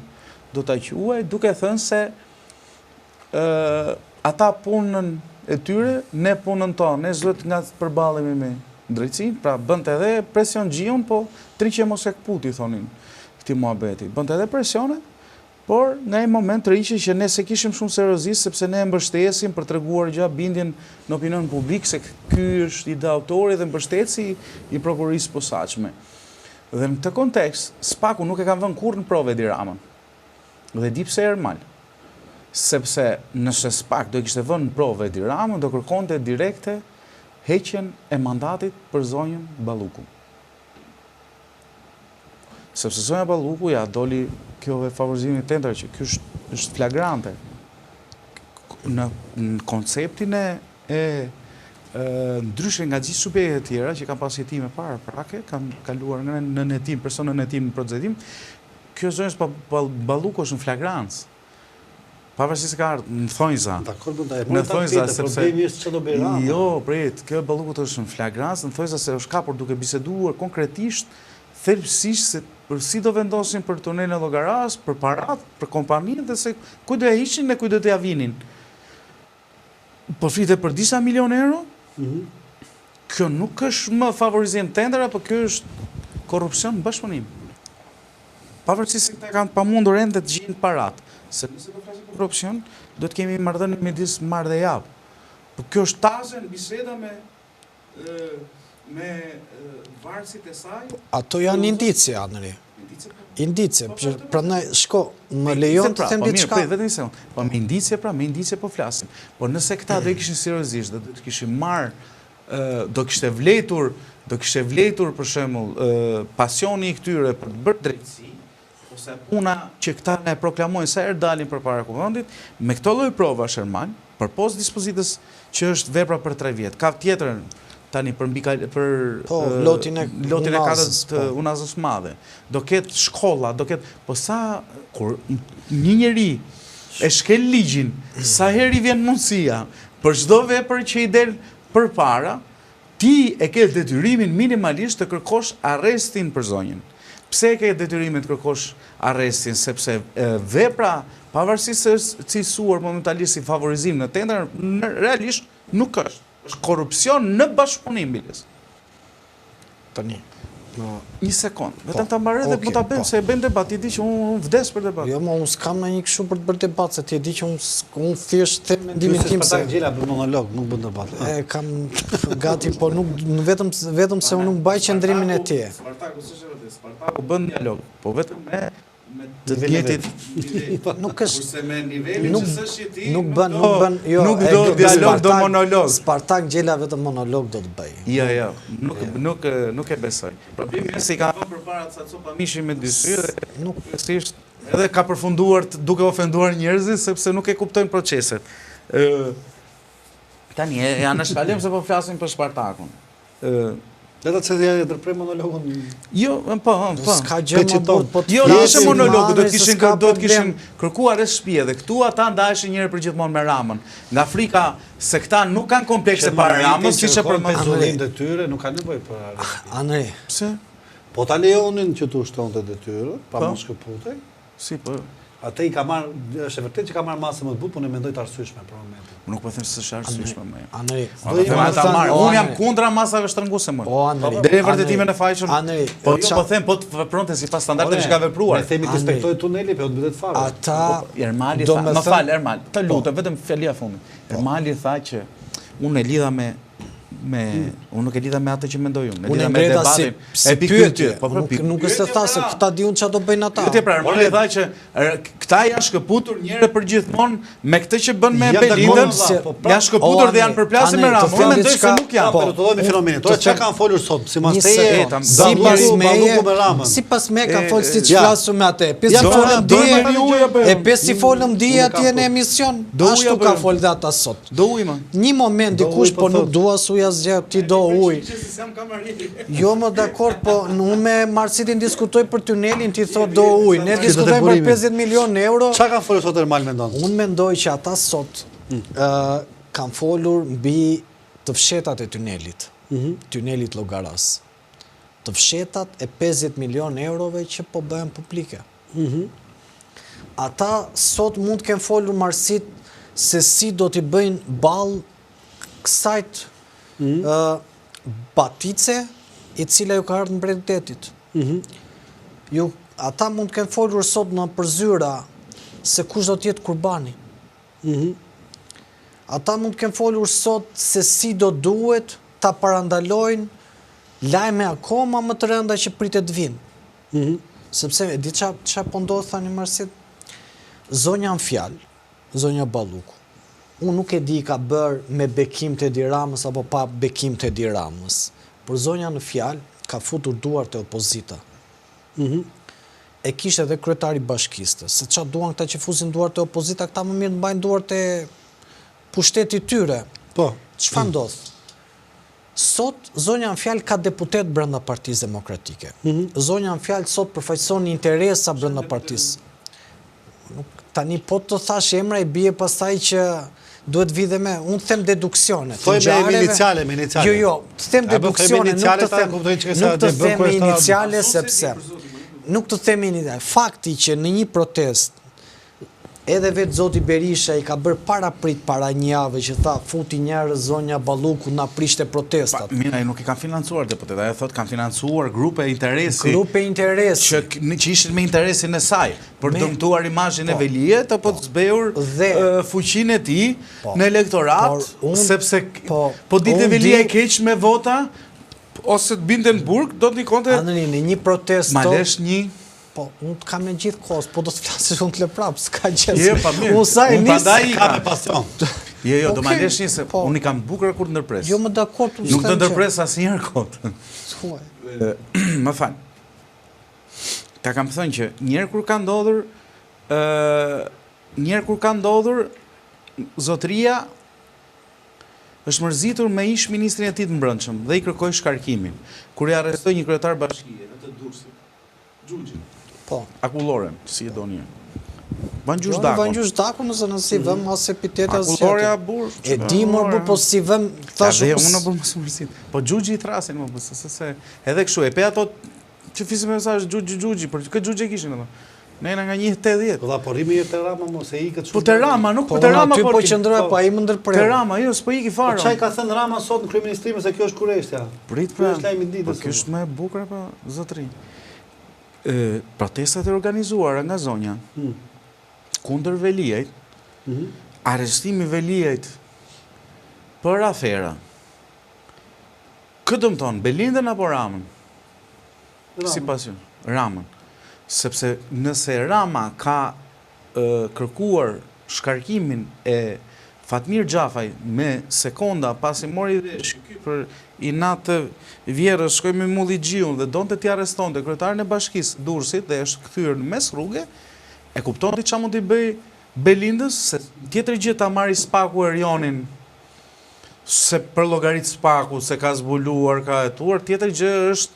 do ta quaj, duke thënë se ata punën e tyre, ne punën tonë, ne zot nga përballemi me drejtësinë, pra bënte edhe presion gjiun, po triqe mos e kputi thonin këtij muhabeti. Bënte edhe presione, por nga një moment të riqe që ne se kishim shumë seriozisht, sepse ne mbështesim për treguar gjatë bindjen në opinion publik se ky është ide autori dhe mbështetësi i prokurorisë posaçme. Dhe në këtë kontekst, SPAK-u nuk e ka vënë kurrë në provë Edi Ramën. Dhe di pse Ermal. Sepse nëse SPAK do kishte vënë në provë Edi Ramën, do kërkonte direkte heqjen e mandatit për zonjën Balluku. Sepse zonja Balluku ja doli kjo e favorizimit tender që kjo është flagrante në konceptin e ndryshe nga gjithë subjektet e tjera që kanë pas jetime para prake, kanë kaluar në netim, person në netim në procedim, kjo zonjës Balluku është në flagrancë. Pavarësisht se ka ardhur në thonjza. Në thonjza sepse problemi është çdo bëra. Jo, prit, kjo Balluku është në flagrancë, në thonjza se është kapur duke biseduar konkretisht thelbësisht se për si do vendosin për tunelin e Llogaras, për parat, për kompaninë dhe se ku do ja hiqin dhe ku do t'ja vinin. Po flitet për disa milionë euro? Kjo nuk është më favorizim tender, apo kjo është korrupsion në bashkëpunim. Pavarësisht se këta kanë pamundur ende të gjejnë parat. Se nëse do flasim për korrupsion, do të kemi marrëdhënie midis marrë dhe jap. Po kjo është tazen biseda me varësit e saj. Ato janë indicie, Anëri. Indicie. Prandaj shko, më lejon të them diçka. Po me indicie po flasim. Po nëse këta do i kishin seriozisht, do të kishin marrë, do kishte vletur për shembull pasioni i këtyre për të bërë drejtësi, ose puna që këta ne proklamojnë sa herë dalin përpara kuvendit, me këto lloj provash Ermal, përpos dispozitës që është vepra për 3 vjet. Ka tjetrën tani për lotin e katës të Unazës Madhe. Do ketë shkolla, do ketë, po sa kur një njeri e shkel ligjin, sa herë i vjen mundësia për çdo vepër që i del përpara, ti e ke detyrimin minimalisht të kërkosh arrestin për zonjën. Pse e ke detyrimin të kërkosh arrestin? Sepse vepra, pavarësisht se është cilësuar momentalisht si favorizim në tender, realisht nuk është. Është korrupsion në bashkëpunim biles. Tani. Një sekond. Vetëm ta mbaroj dhe mund ta bëjmë se e bëjmë debat, ti di që unë vdes për debat. Jo, unë s'kam ndonjë kështu për të bërë debat, se ti e di që unë thjesht them mendimin tim se Gjela bën monolog, nuk bën debat. Kam gati, po nuk vetëm se unë nuk mbaj qendrimin e tij. Spartaku s'është vërtet. Spartaku bën dialog, po vetëm me të vjetit nuk është kurse me nivelin që s'është i tij nuk bën jo nuk do dialog do monolog. Spartak Gjela vetëm monolog do të bëj. Jo, nuk e besoj. Problemi është se i ka vënë përpara ca copa mishi me disy dhe nuk thjesht edhe ka përfunduar duke ofenduar njerëzit sepse nuk e kuptojnë proceset. Tani janë në shkalim se po flasim për Spartakun. Leta që ja ndërprej monologun. Jo, po. S'ka gjë më burr, po. Jo, ishte monologu, do të kishin kërkuar e shtëpia dhe këtu ata ndaheshin njëherë për gjithmonë me Ramën. Nga frika se këta nuk kanë komplekse para Ramës, siç e përmendën detyre, nuk kanë nevojë për arrestim. Anëri. Pse? Po ta lejonin që tu shtonte detyrë, pa mos shkëputej. Si po. Atë i ka marrë, është e vërtetë që ka marrë masë më të butë, po ne mendoj të arsyeshme për momentin. Nuk po them se është arsyeshme më. Anëri. Unë jam kundra masave shtrënguese më. Po Anëri. Deri vërtetimin e fajshëm. Anëri. Po them, po të vepronte sipas standardeve që ka vepruar. Ne themi të respektojë tuneli, po të mbetet fare. Ata Ermali tha, më fal Ermal, të lutem vetëm fjalia e fundit. Ermali tha që unë e lidha me Unë nuk e lidha me atë që mendoj unë. Unë e ngreta si pyetje, nuk është se tha se këta di unë që do bëjnë ata. Pyetje pra, Armani tha që këta janë shkëputur njëre për gjithmonë me këtë që bën me Belindën, janë shkëputur dhe janë përplasur me Ramën. Unë mendoj se nuk janë. Po, do me fenomenin. To çka kanë folur sot, sipas teje, Balluku me Ramën. Sipas me kanë folur siç flasur me atë. Si folëm dije atje në emision, ashtu ka folë dhe ata sot. Do ujë më. Një moment dikush po nuk dua suja asgjë, ti do ujë. Jo më dakord, po unë me Marsitin diskutoj për tunelin, ti thot do ujë. Ne diskutojmë për 50 milion euro. Çka kanë folur sot Ermal mendon? Unë mendoj që ata sot kanë folur mbi të fshetat e tunelit. Tunelit Llogaras. Të fshetat e 50 milion eurove që po bëhen publike. Ata sot mund të kenë folur Marsit se si do t'i bëjnë ball kësajt batice i cila ju ka ardhur në prioritetit. Ata mund të kenë folur sot në përzyra se kush do t'jetë kurbani. Ata mund të kenë folur sot se si do duhet ta parandalojnë lajme akoma më të rënda që pritet vinë. Sepse di çfarë po ndodh tani Marsit? Zonja në fjalë, zonja Balluku, unë nuk e di ka bërë me bekim të Edi Ramës apo pa bekim të Edi Ramës, por zonja në fjalë ka futur duart e opozita. E kishte edhe kryetari bashkiste, se çfarë duan këta që fuzin duart e opozita, këta më mirë të mbajnë duart e pushtetit tyre. Po. Çfarë ndodh? Sot, zonja në fjalë ka deputet brenda Partisë Demokratike. Zonja në fjalë sot përfaqëson interesa brenda partisë. Tani po të thash emra i bie pastaj që duhet vidhe me, unë them deduksione. Thoj me iniciale. Jo, të them deduksione, nuk të them me iniciale, sepse nuk të them me iniciale. Fakti që në një protest, edhe vetë Zoti Berisha i ka bërë para një jave që tha futi njerëz zonja Balluku na prishte protestat. Mira, nuk i kanë financuar deputet, ajo thotë kanë financuar grupe interesi. Grupe interesi. Që ishin me interesin e saj, për dëmtuar imazhin e Velijet apo të zbehur fuqinë e tij në elektorat, sepse po ditë Velia e keq me vota ose të binte në burg, do të ndikonte në një protestë. Malesh një. Po, unë kam në gjithë kohës, po do të flasësh unë të le prapë, s'ka gjësë. Je, pa mirë. Unë pandaj ka me pasion. Jo, do ma lesh një se unë i kam bukur kur të ndërpres. Jo, më dakord. Nuk të ndërpres asë njerë kot. Më falë. Ta kam thënë që njerë kur ka ndodhur, zotëria është mërzitur me ish ministrin e tij të mbrëmshëm dhe i kërkoi shkarkimin. Kur i arrestoi një kryetar bashkie në të Durrësit. Xhuxhin. Po, akullore, si e do një. Banjush Dako. Banjush Dako nëse nësi vëm as epiteta as Akulloreja burr. E di më po si vëm thash. Edhe unë bëj më mërsit. Po Xhuxhi i thrasin më se edhe kështu e pe ato që fisin mesazh Xhuxhi, për kë Xhuxhi kishin ato. Ne nga 1.80. Po po rrimi te Rama mos e ikët shumë. Po te Rama, nuk po te Rama po qendroj pa i më ndërprer. Te Rama, jo, s'po iki fare. Çaj ka thënë Rama sot në kryeministrim se kjo është kurreshtja. Prit pra. Po kjo është më e bukur apo zotëri. Protestat e organizuara nga zonja kundër Velijait, arrestimi Velijait për afera. Këtë dëmton Belindën apo Ramën? Sipas ju, Ramën. Sepse nëse Rama ka kërkuar shkarkimin e Fatmir Xhafaj me sekonda pasi mori vesh për inat të vjerës, shkoj me Mulli Xhiun dhe donte t'i arrestonte kryetarin e bashkisë Durrësit dhe është kthyer në mes rruge, e kuptonti çfarë mund t'i bëj Belindës, se tjetër gjë ta marri Spaku Erionin se për llogarit Spaku se ka zbuluar, ka hetuar, tjetër gjë është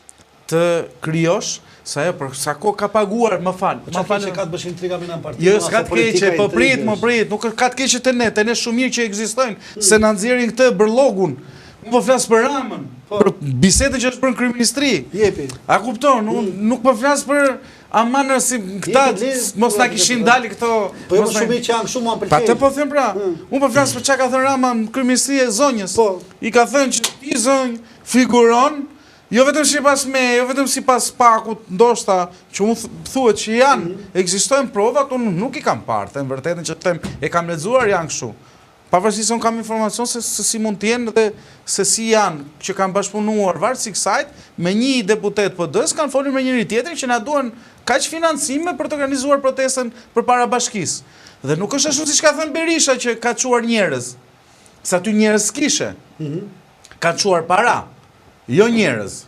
të krijosh sa ajo për sa kohë ka paguar, më fal. Më fal që ka të bësh intriga me nën parti. Jo, s'ka të keqe, po prit, nuk ka të keqe te ne shumë mirë që ekzistojnë, se na nxjerrin këtë bërllogun. Unë po flas për Ramën, për bisedën që është për në kryeministri. Jepi. A kupton? Unë nuk po flas për amanë si këta mos na kishin dalë këto. Po jo shumë që janë shumë më pëlqej. Pa të po them pra. Unë po flas për çka ka thënë Rama në kryeministri e zonjës. Po. I ka thënë që ti zonjë figuron jo vetëm sipas me, jo vetëm sipas Spakut, ndoshta që unë thuhet që janë, ekzistojnë provat, unë nuk i kam parë, them vërtetën që them, e kam lexuar janë kështu. pavarësisht se unë kam informacion se si mund t'jenë dhe se si janë që kanë bashkëpunuar varësi kësajt me një deputet PD-s kanë folur me njëri tjetrin që na duan kaq financime për të organizuar protestën përpara bashkisë. Dhe nuk është ashtu siç ka thënë Berisha që ka çuar njerëz. Se aty njerëz s'kishe. Ka çuar para, jo njerëz.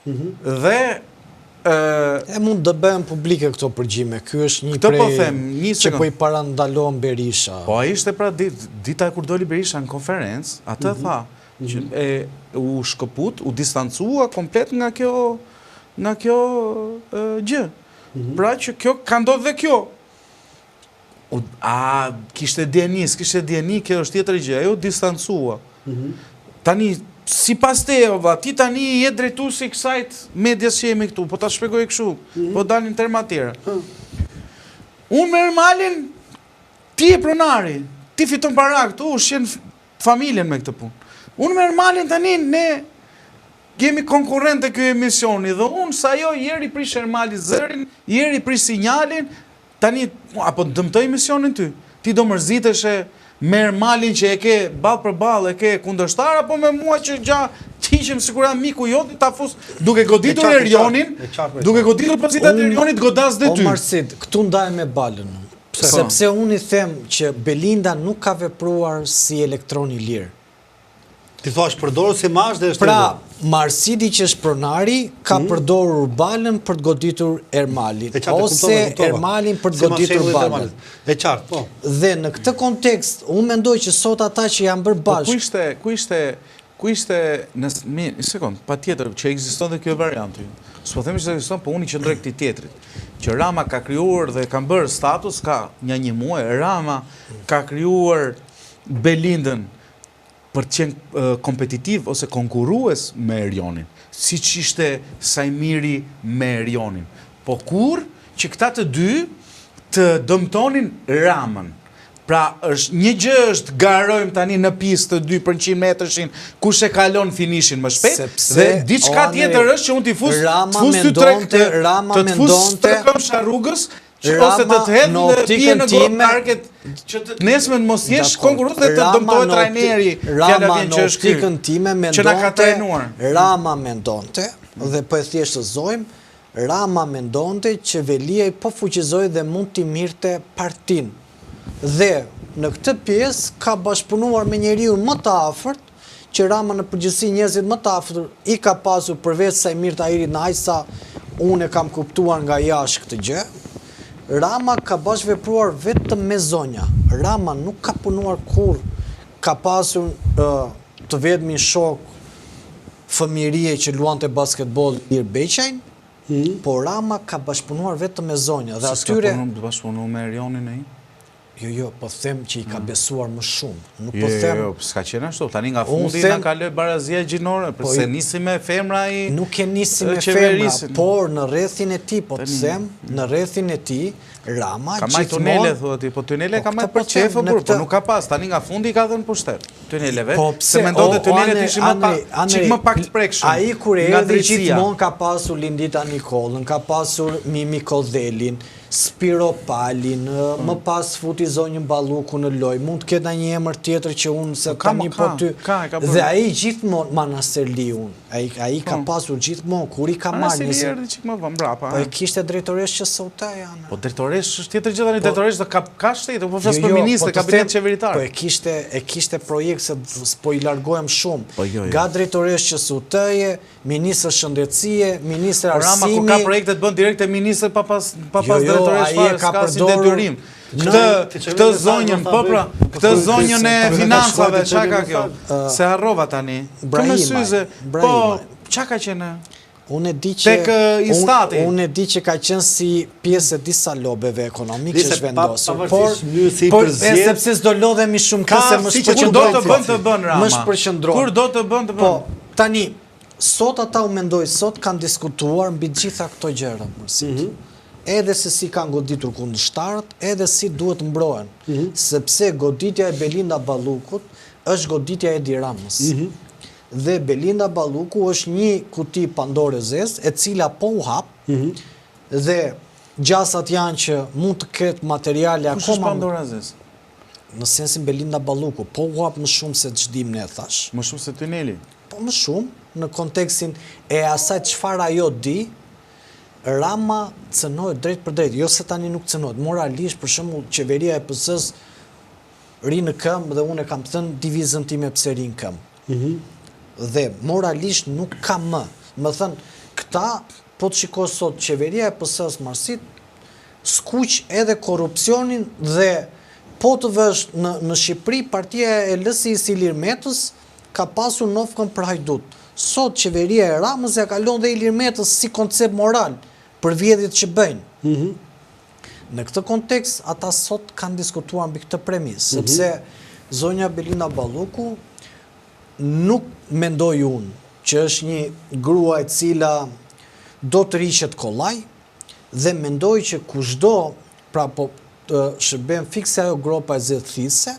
Dhe e mund të bëhen publike këto përgjime. Ky është një prej që po i parandalon Berisha. Po ai ishte pra dita kur doli Berisha në konferencë, atë tha që u shkëput, u distancua komplet nga kjo gjë. Pra që kjo ka ndodhur dhe kjo. Kishte djeni, kjo është tjetër gjë, ajo distancua. Tani si pas te, ti tani je drejtuesi i kësajt medias që jemi këtu, po ta shpjegoj kështu, po dalin terma tjera. Unë merr malin, ti je pronari, ti fiton para këtu, ushqen familjen me këtë punë. Unë merr malin tani, ne jemi konkurrent të ky emisioni, dhe unë sa jo jeri prish Ermali zërin, jeri prish sinjalin, tani, apo dëmtoj emisionin ty, ti do mërziteshe me Ermalin që e ke ball për ball, e ke kundërshtar, apo me mua që tiqem sikur jam miku joti ta fus duke goditur Erionin, duke goditur pozitat Erionit godas dhe ty. O Marsit, këtu ndajem me balën. Sepse unë i them që Belinda nuk ka vepruar si elektron i lirë. Ti thua është përdorur si mash dhe është pra, Marsidi që është pronari ka përdorur balën për të goditur Ermalin, ose Ermalin për të goditur balën. E qartë, po. Dhe në këtë kontekst, unë mendoj që sot ata që janë bërë bashkë. Ku ishte, një sekund, pa tjetër, që ekziston dhe kjo varianti. S'po themi që ekziston, po unë i qëndroj këtij tjetrit. Që Rama ka krijuar dhe ka bërë status, ka një muaj, Rama ka krijuar Belindën për të qenë kompetitiv ose konkurues me Erionin, si që ishte Sajmiri me Erionin. Po kur që këta të dy të dëmtonin Ramën. Pra, një gjë është garojmë tani në pistë të 2 për 100 metërshin, kush e kalon finishin më shpejt, dhe diçka tjetër është që unë t'i fus ty të këmsha rrugës, ose të të hedhë në pije në go market, që të nesmen mos jesh konkurrent dhe të dëmtojë trajneri, Rama në optikën time mendonte, Rama mendonte, dhe po e thjeshtëzojmë, Rama mendonte që Veliaj po fuqizoi dhe mund t'i mirte partin. Dhe në këtë pjesë ka bashkëpunuar me njeriu më të afërt, që Rama në përgjithësi njerëzit më të afërt i ka pasur përveç Sajmir Tahirit në aq sa unë e kam kuptuar nga jashtë këtë gjë. Rama ka bashkëvepruar vetëm me zonja. Rama nuk ka punuar kur ka pasur të vetmin shok fëmijërie që luante basketbol Ilir Beqajn, por Rama ka bashkëpunuar vetëm me zonja. Dhe atyre bashkëpunuar me Erionin ai? Jo, po them që i ka besuar më shumë. Nuk po them. Jo, s'ka qenë ashtu. Tani nga fundi na kaloi barazia gjinore, përse nisi me femra ai. Nuk e nisi me femra, por në rrethin e tij, po të them, në rrethin e tij Rama ka marrë tunele, thua ti, po tunele ka marrë për çefë, por nuk ka pas. Tani nga fundi ka dhënë pushtet. Tuneleve. Se mendonte tunelet ishin më pak të prekshëm. Ai kur erdhi gjithmonë ka pasur Lindita Nikollën, ka pasur Mimi Kodhelin, Spiro Palin, më pas futi zonjën Balluku në loj, mund të ketë një emër tjetër që unë se tani po ty. Dhe ai gjithmonë Manasterliun, ai ka pasur gjithmonë kur i ka marrë një. Erdhi çik më vonë mbrapa. Po kishte drejtoresh që sotej janë. Po drejtoresh është tjetër gjë tani, drejtoresh do ka shtetin, po flas për ministër, kabinet qeveritar. Po e kishte projekt se po i largohem shumë. Ga drejtoresh që soteje, ministër shëndetësie, ministër arsimi. Rama kur ka projekte të bën direkt te ministri pa pas drejtoresh fare, s'ka si detyrim. Këtë zonjën, po pra, këtë zonjën e financave, çka ka kjo? Se harrova tani. Po, çka ka qenë? Unë e di që tek instati. Unë e di që ka qenë si pjesë e disa lobeve ekonomike që zhvendosur. Por sepse s'do lodhemi shumë këse më shpërqendrohet. Kur do të bën të bën. Po, tani sot ata u mendoj sot kanë diskutuar mbi gjitha këto gjëra, edhe se si kanë goditur kundërshtarët, edhe si duhet mbrohen, sepse goditja e Belinda Ballukut është goditja e Edi Ramës. Dhe Belinda Balluku është një kuti Pandore zez, e cila po u hap, dhe gjasat janë që mund të ketë materiale akoma. Kush është Pandora zez? në sensin Belinda Balluku, po u hap më shumë se ç'dim ne thash. Më shumë se tuneli. Po më shumë në kontekstin e asaj çfarë ajo di, Rama cënohet drejt për drejt, jo se tani nuk cënohet. Moralisht, për shembull, qeveria e PS-s ri në këmbë dhe unë e kam thënë divizën time pse ri në këmbë. Dhe moralisht nuk ka më. Më thënë, këta, po të shiko sot, qeveria e PS-s Marsit, skuq edhe korrupsionin dhe po të vësh në Shqipëri, partia e LSI-s Ilir Metës ka pasur nofkën për Hajdut. Sot qeveria e Ramës ja kalon dhe Ilir Metës si koncept moral për vjedhjet që bëjnë. Në këtë kontekst, ata sot kanë diskutuar mbi këtë premis, sepse zonja Belinda Balluku nuk mendoj unë që është një grua e cila do të rishet kollaj, dhe mendoj që kushdo, pra po shërben fikse ajo gropa e zethise,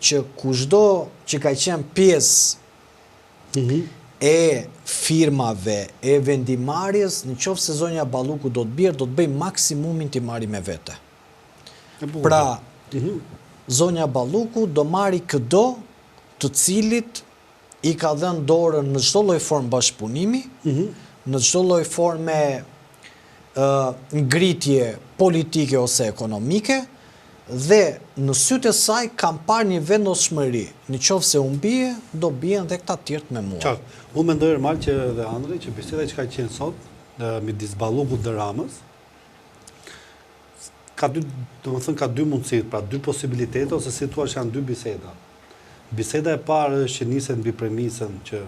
që kushdo që ka qenë pjesë e firmave, e vendimarjes, në qoftë se zonja Balluku do të bjerë, do të bëj maksimumin të marri me vete. Pra, zonja Balluku do marri këdo të cilit i ka dhënë dorën në çdo lloj formë bashkëpunimi, në çdo lloj forme ngritje politike ose ekonomike, dhe në sytë e saj kam parë një vendosshmëri. Në qoftë se unë bie, do bien dhe këta tjertë me mua. Qartë. Unë mendoj normal që dhe Andri, që biseda që ka qenë sot, midis Ballukut dhe Ramës, ka dy mundësi, pra dy posibilitete, ose si thua që janë dy biseda. Biseda e parë është që niset mbi premisën që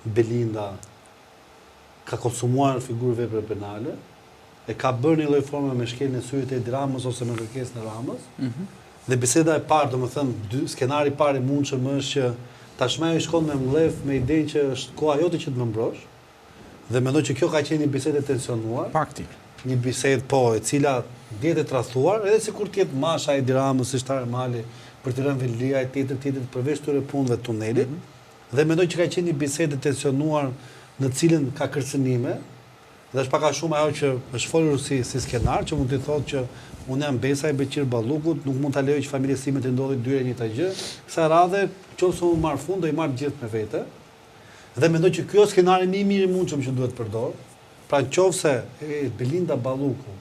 Belinda ka konsumuar figurë vepre penale, e ka bërë një lloj forme me shkeljen e syrit e Edi Ramës ose me kërkesën e Ramës. Dhe biseda e parë, domethënë, skenari i parë i mundshëm është që tashmë ai shkon me mllef me idenë që është koha jote që të më mbrosh. Dhe mendoj që kjo ka qenë një bisedë e tensionuar. Pakti. Një bisedë e cila dihet e tradhuar, edhe sikur të jetë masha e Edi Ramës, Shtare Mali, për të rënë Velia e tjetër përveç këtyre punëve të tunelit. Dhe mendoj që ka qenë një bisedë e tensionuar në cilën ka kërcënime. Dhe është paka shumë ajo që është folur si skenar, që mund të thotë që unë jam Besa e Beqir Ballukut, nuk mund ta lejoj që familjes time të ndodhi dyre një të gjë. Kësaj radhe, nëse unë marr fund, do i marr gjithë me vete. Dhe mendoj që ky është skenari më i mirë i mundshëm që duhet përdor. Pra nëse Belinda Balluku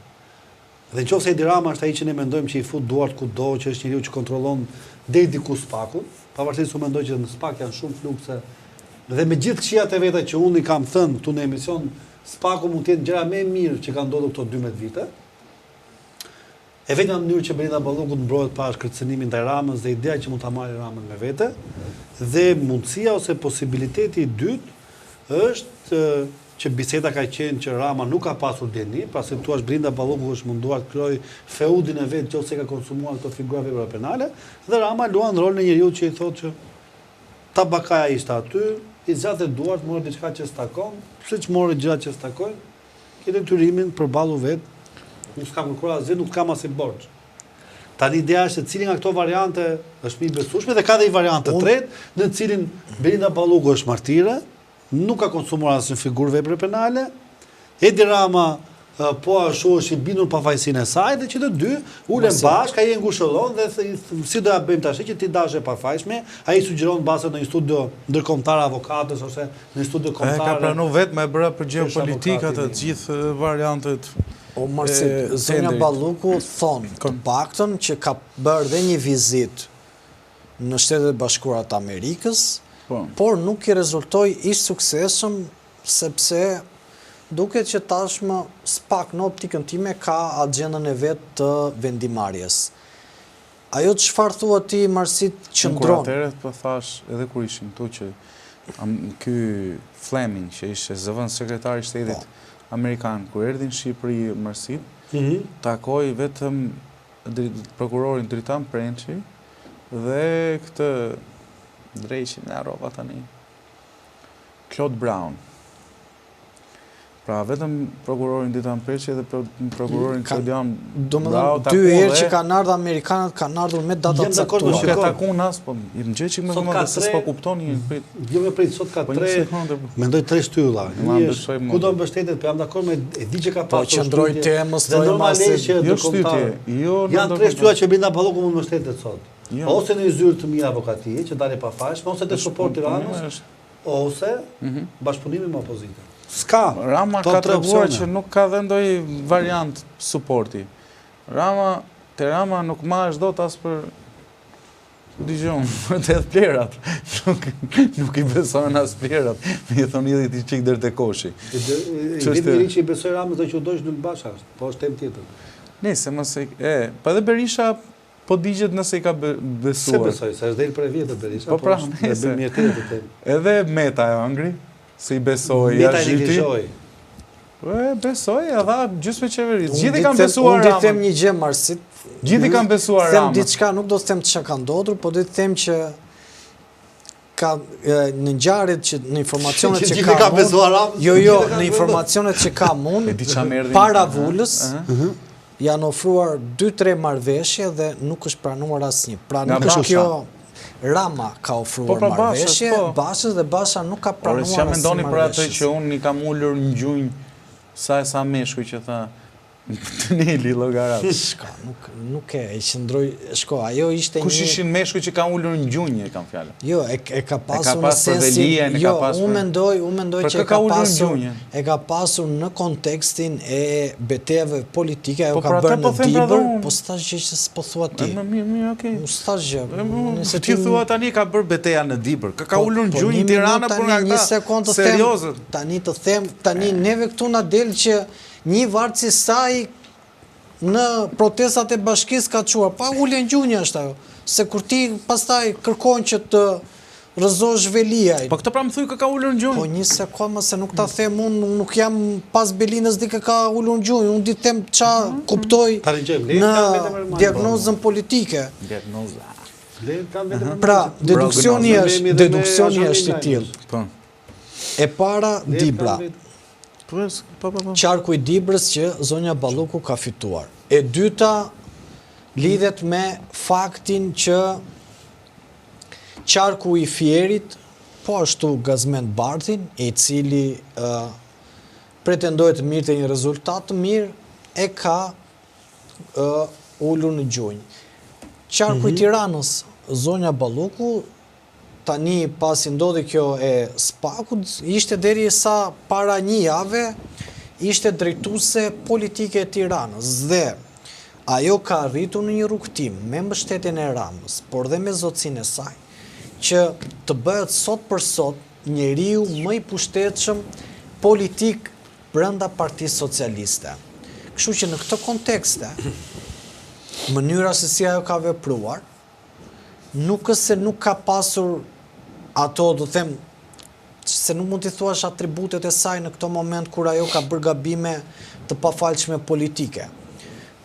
dhe nëse Edi Rama është ai që ne mendojmë që i fut duart kudo, që është njeriu që kontrollon deri diku spakun, pavarësisht se mendoj që në spak janë shumë flukse. Dhe me gjithë këqijat e veta që unë i kam thënë këtu në emision, spaku mund të jetë gjëra më e mirë që ka ndodhur këto 12 vite. E vetëm në mënyrë që Belinda Balluku mbrohet pas kërcënimit ndaj Ramës dhe ideja që mund ta marrë Ramën me vete, dhe mundësia ose posibiliteti i dytë është që biseda ka qenë që Rama nuk ka pasur deni, pra se thua Belinda Balluku është munduar të krijojë feudin e vet nëse ka konsumuar këto figura vepra penale, dhe Rama luan rolin e njeriu që i thotë që tabakaja ishte aty, i zgjatë duart, morë diçka që s'takon, pse që morë gjëra që s'takon, kete tyrimin përballu vet, nuk s'kam kërkuar asgjë, nuk kam asnjë borxh. Tani ideja është se cili nga këto variante është më i besueshme dhe ka dhe një variantë tretë, në cilin Belinda Balluku është martire, nuk ka konsumuar asnjë figurë vepre penale, Edi Rama po ashtu është i bindur pafajësinë e saj, dhe që të dy ulen bashkë, ai e ngushëllon dhe si do ja bëjmë tash që ti dash e pafajshme, ai sugjeron bazë në një studio ndërkombëtar avokatës ose në një studio kombëtar. Ka pranuar vetëm e bëra për gjeopolitika të gjithë variantet. O Marsit, zonja Balluku thonë të paktën që ka bërë dhe një vizit në Shtetet e Bashkuara të Amerikës, por nuk i rezultoi i suksesshëm sepse duket që tashmë spak në optikën time ka agjendën e vet të vendimarrjes. Ajo çfarë thua ti Marsit qëndron? Atëherë po thash edhe kur ishim këtu që ky Fleming që ishte zëvendës sekretari i shtetit amerikan kur erdhi në Shqipëri Marsit, takoi vetëm prokurorin Dritan Prençi dhe këtë drejqin e harrova tani. Claude Brown. Pra vetëm prokurorin Dritan Prençi dhe prokurorin Claudian Brown. Dy herë që kanë ardhur amerikanët kanë ardhur me data të caktuara. Nuk e takon as, po i mëgjej çik më vonë se s'po kuptoni. Jo më prit, sot ka 3. Mendoj 3 shtylla. Ku do mbështetet, po jam dakord me e di që ka pasur. Po qëndroj temës normalisht që do kontoj. Janë 3 shtylla që Belinda Balluku mund mbështetet sot. Ose në zyrë të mirë avokatije, që dalë pa fashme, ose të suport Tiranës, ose bashkëpunimi me opozitën. S'ka. Rama ka treguar që nuk ka dhe ndoj variant supporti. Rama nuk marrësh dot as për digjon, për të edhe plerat. Nuk i besojnë as plerat. Me i thonë idhë i qikë dërë të koshi. Ditë njëri që i besoj Ramës dhe që u dojsh në Basha, po është tem tjetër. Nese, mëse, pa dhe Berisha po digjet nëse i ka besuar. Se besoj, se është dhejnë për e vjetë Berisha, po pra, nese. Edhe Meta e angri, se i besoj. Meta i neglizhoj. Besoj, edhe gjysmë me qeverisë. Gjithi kam besuar Ramën. Unë të them një gjë Marsit. Gjithi kam besuar Ramën. Them diçka, nuk do të them çka ka ndodhur, po do të them që ka në ngjarjet që në informacionet që ka mund. Jo, në informacionet që ka mund. Para vulës janë ofruar 2-3 marrëveshje dhe nuk është pranuar asnjë. Pra nuk është kjo Rama ka ofruar marrëveshje, Bashës dhe Basha nuk ka pranuar asnjë. Por çfarë mendoni për atë që unë i kam ulur në gjunjë sa meshkuj që tha Neli llogarat. Shka, nuk e qëndroj, shko, ajo ishte Kush ishin meshkuj që ka ulur në gjunjë, e kam fjalën? Jo, e ka pasur në sensin, jo, unë mendoj që e ka pasur në kontekstin e betejave politike, ajo ka bërë në Dibër, po s'tash gjë që s'po thua ti. Mirë, okay. S'tash gjë. Ti thua tani ka bërë beteja në Dibër, ka ulur në gjunjë në Tiranë për nga këta seriozët. Tani të them, tani neve këtu na del që një vartë si saj në protestat e bashkisë ka quar, pa ullën gjunja është ajo, se kur ti pastaj kërkon që të rëzosh Veliaj. Po këtë pra më thuj ka ullën gjunjë? Po një sekoma se nuk ta them unë, nuk jam pas Belinës di ka ullën gjunjë, unë di them qa kuptoj në diagnozën politike. Pra, deduksioni është i tillë. E para Dibra. Qarku i Dibrës që zonja Balluku ka fituar. E dyta lidhet me faktin që qarku i Fierit, po ashtu Gazmend Bardhin, i cili pretendoi të mirë të një rezultat të mirë, e ka ulur në gjunjë. Qarku i Tiranës, zonja Balluku, tani pasi ndodhi kjo e Spakut, ishte deri sa para një jave, ishte drejtuese politike e Tiranës dhe ajo ka arritur në një rrugtim me mbështetjen e Ramës, por dhe me zotësinë e saj, që të bëhet sot për sot njeriu më i pushtetshëm politik brenda Partisë Socialiste. Kështu që në këtë kontekste, mënyra se si ajo ka vepruar, nuk është se nuk ka pasur ato, do them, se nuk mund t'i thuash atributet e saj në këto moment kur ajo ka bërë gabime të pafalshme politike.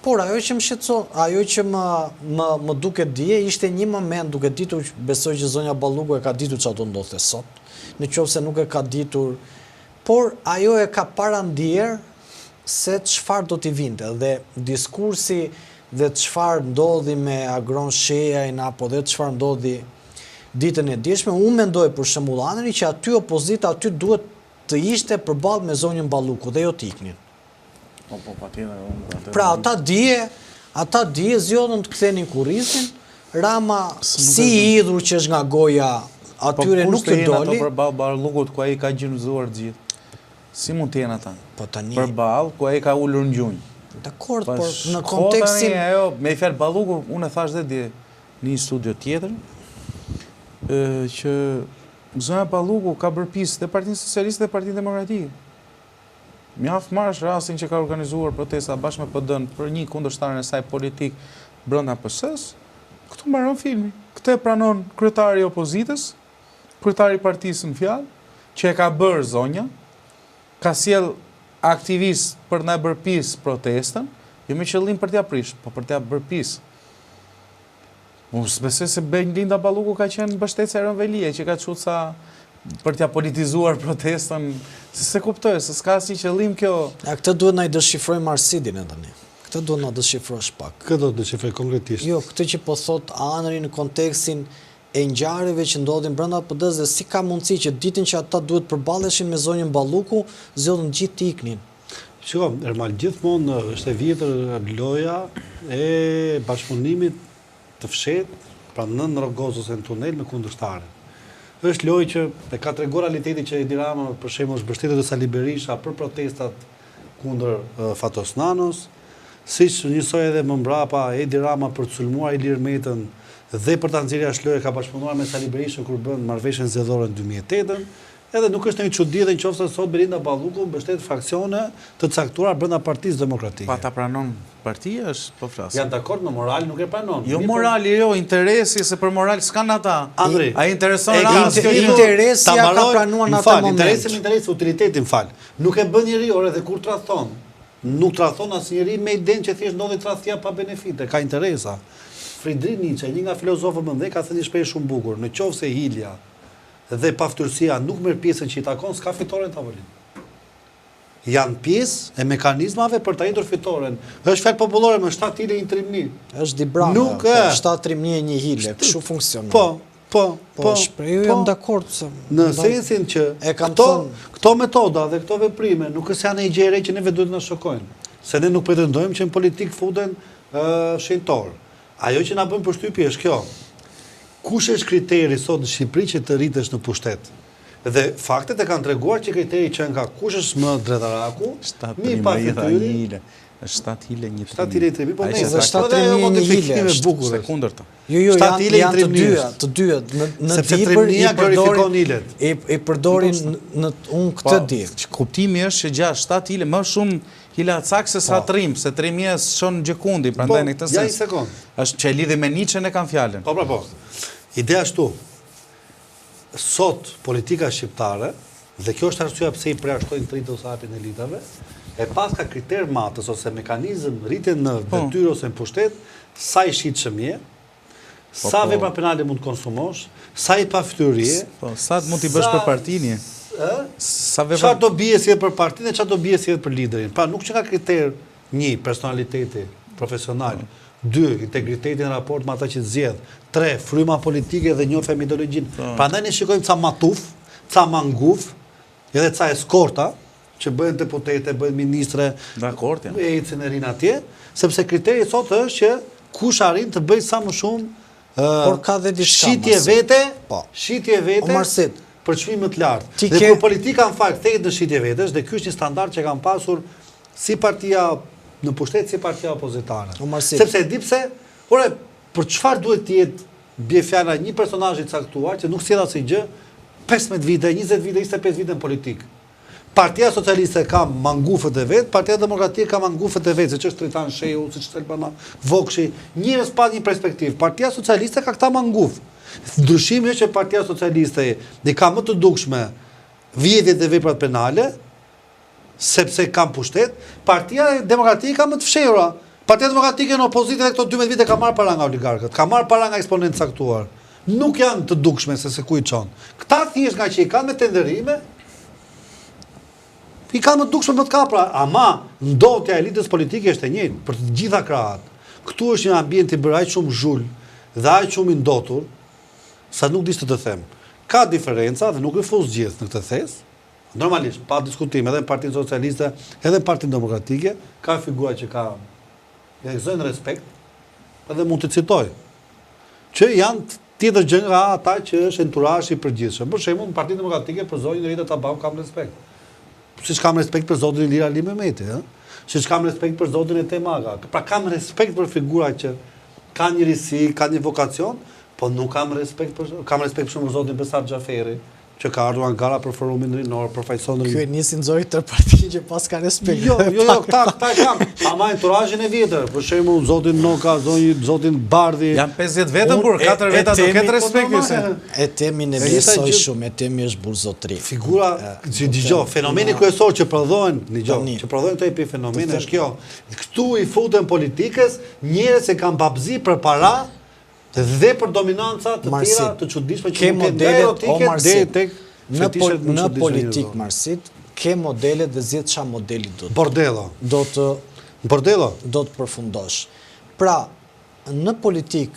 Por ajo që më shqetëson, ajo që më duket dije, ishte një moment duke ditur, besoj që zonja Balluku e ka ditur që ato ndodhte sot, në qoftë se nuk e ka ditur, por ajo e ka parandjer se çfarë do t'i vinte dhe diskursi dhe çfarë ndodhi me Agron Shejajin apo dhe çfarë ndodhi ditën e dieshme, unë mendoj për shembull anëri që aty opozita aty duhet të ishte përballë me zonjën Balluku dhe jo t'iknin. Pra ata dije zgjodhën të kthenin kurrizin, Rama si i idhur që është nga goja atyre nuk të doli. Po përballë Ballukut ku ai ka gjinëzuar gjithë. Si mund të jenë ata? Po tani përballë ku ai ka ulur në gjunjë. Dakor, por në kontekstin me fjalë Balluku, unë e thash dhe dje në një studio tjetër, që zonja Balluku ka bërë pisë dhe Partinë Socialiste dhe Partinë Demokratike. Mjaft marrësh rastin që ka organizuar protesta bashkë me PD-n për një kundërshtarin e saj politik brenda PS-s, këtu mbaron filmi. Këtë e pranon kryetari i opozitës, kryetari i partisë në fjalë, që e ka bërë zonja, ka sjell aktivist për na bërë pisë protestën, jo me qëllim për t'ia prish, po për t'ia bërë pisë. Unë s'besoj se Belinda Balluku ka qenë mbështetëse e Ron Velie, që ka thënë sa për t'ia politizuar protestën, se kuptoj, se s'ka asnjë qëllim kjo. Këtë duhet na i dëshifrojmë Marsidin tani. Këtë duhet na dëshifrosh pak. Këtë do të dëshifroj konkretisht. Jo, këtë që po thot Anëri në kontekstin e ngjarjeve që ndodhin brenda PD-s dhe si ka mundësi që ditën që ata duhet përballeshin me zonjën Balluku, zgjodhen gjithë të iknin. Shiko, Ermal, gjithmonë është e vjetër loja e bashkëpunimit të fshet pra nën rrogos ose në tunel me kundërshtare. Është lojë që e ka treguar realiteti që Edi Rama për shembull është mbështetur te Sali Berisha për protestat kundër Fatos Nanos, siç njësoj edhe më mbrapa Edi Rama për të sulmuar Ilir Metën dhe për ta nxjerrë jashtë lojë ka bashkëpunuar me Sali Berishën kur bën marrëveshjen zgjedhore në 2008. Edhe nuk është një çudi dhe nëse sot Belinda Balluku mbështet fraksione të caktuara brenda Partisë Demokratike. Pa ta pranon partia është po flas. Janë dakord me moral, nuk e pranon. Jo morali, jo interesi, se për moral s'kan ata. Andri, ai intereson interesi ja ka pranuar në atë moment. Interesi utilitetin fal. Nuk e bën njeriu edhe kur tradhton. Nuk tradhton asnjëri me idenë që thjesht ndodhi tradhtia pa benefite, ka interesa. Friedrich Nietzsche, një nga filozofët më mëdhenj, ka thënë shpesh shumë bukur, nëse hilja dhe paftyrësia nuk merr pjesën që i takon, s'ka fitore në tavolinë. Janë pjesë e mekanizmave për të arritur fitoren. Është fjalë popullore me 7 hile 1 trimni. Është Dibrana, nuk 7 trimni e 1 hile, kështu funksionon. Po, shprehu jam dakord se në sensin që këto metoda dhe këto veprime nuk është janë një gjë e re që neve duhet të na shokojnë. Se ne nuk pretendojmë që në politik futen shenjtor. Ajo që na bën përshtypje është kjo. Kush është kriteri sot në Shqipëri që të rritesh në pushtet? Dhe faktet e kanë treguar që kriteri që nga kush është më dretaraku, mi pa fytyrë. Është 7 hile 1 trimni. 7 hile 1 trimni, po ne 7 trimni 1 hile. Se kundërta. Jo, të dyja. Në trimnia glorifikon hilet. I përdorin në unë këtë di. Kuptimi është që gjatë 7 hile më shumë hila cak se sa trim, se trimia shon gjekundi, prandaj në këtë sens. Ja një sekond. Është që lidhi me Nietzsche e kanë fjalën. Po. Ideja ashtu. Sot politika shqiptare, dhe kjo është arsyeja pse i përjashtojnë tritë ose hapin elitave, e pas ka kriter matës ose mekanizëm rritje në detyrë ose në pushtet, sa i shitshëm je, sa vepra penale mund të konsumosh, sa i paftyrie, sa mund t'i bësh për partinë. Çfarë do bie si për partinë, çfarë do bie si për liderin. Pra nuk që ka kriter 1 personaliteti profesional, 2 integriteti në raport me ata që zgjedh, 3 fryma politike dhe njohja me ideologjinë. Prandaj ne shikojmë ca matuf, ca manguf, edhe ca eskorta që bëhen deputete, bëhen ministre, dakord janë. Ecën e rin atje, sepse kriteri sot është që kush arrin të bëjë sa më shumë por ka dhe diçka. Shitje vete. Për çmim më të lartë. Dhe kur politika në fakt kthehet në shitje vetes, dhe ky është një standard që kanë pasur si partia në pushtet, si partia opozitare. Sepse e di pse, për çfarë duhet të jetë bie fjala një personazh i caktuar që nuk sjell asnjë gjë 15 vite, 20 vite, 25 vite në politik. Partia Socialiste ka mangufët e vet, Partia Demokratike ka mangufët e vet, siç është Tritan Shehu, siç është Elbana Vokshi, njerëz pa një perspektivë. Partia Socialiste ka këta manguf. Ndryshimi është që Partia Socialiste i ka më të dukshme vjedhjet e veprat penale, sepse kanë pushtet, Partia Demokratike ka më të fshehura. Partia Demokratike në opozitë këto 12 vite ka marrë para nga oligarkët, ka marrë para nga eksponentë caktuar. Nuk janë të dukshme se ku i çon. Këta thjesht nga që i kanë me tenderime, i kanë më dukshme më të kapra, ama ndotja e elitës politike është e njëjtë për të gjitha krahat. Këtu është një ambient i bërë aq shumë zhull dhe aq shumë i ndotur, sa nuk di të them. Ka diferenca dhe nuk i fus gjithë në këtë thes. Normalisht, pa diskutim, edhe në Partinë Socialiste, edhe në Partinë Demokratike, ka figura që ka gëzojnë respekt, edhe mund të citoj, që janë tjetër gjë nga ata që është enturazhi i përgjithshëm. Për shembull, në Partinë Demokratike për zonjën Rita Tabau kam respekt. Siç kam respekt për zotin Ilir Ali Mehmeti, siç kam respekt për zotin Ethem Aga. Pra kam respekt për figura që kanë njëriësi, kanë një vokacion, po nuk kam respekt për shumë zotin Besar Xhaferi, që ka ardhur nga gara për forumin rinor, për fajsonin. Ky e nisi nxori tër partinë që pas ka respekt. Jo, këta e kam. Ama enturazhin e vjetër, për shembull zotin Noka, zotin Bardhi. Janë 50 vetëm kur 4 veta do ketë respekt. E temin e vjesoj shumë, e temi është burzotri. Figura, dëgjoj, fenomeni kryesor që prodhohen, që prodhohen këto epifenomene është kjo. Këtu i futen politikës njerëz që kanë babzi për para dhe për dominanca të tjera të çuditshme që mund të erotike deri tek fetishet në politik Marsit, ke modelet dhe zgjedh çfarë modeli do të. Bordello. Do të përfundosh. Pra, në politik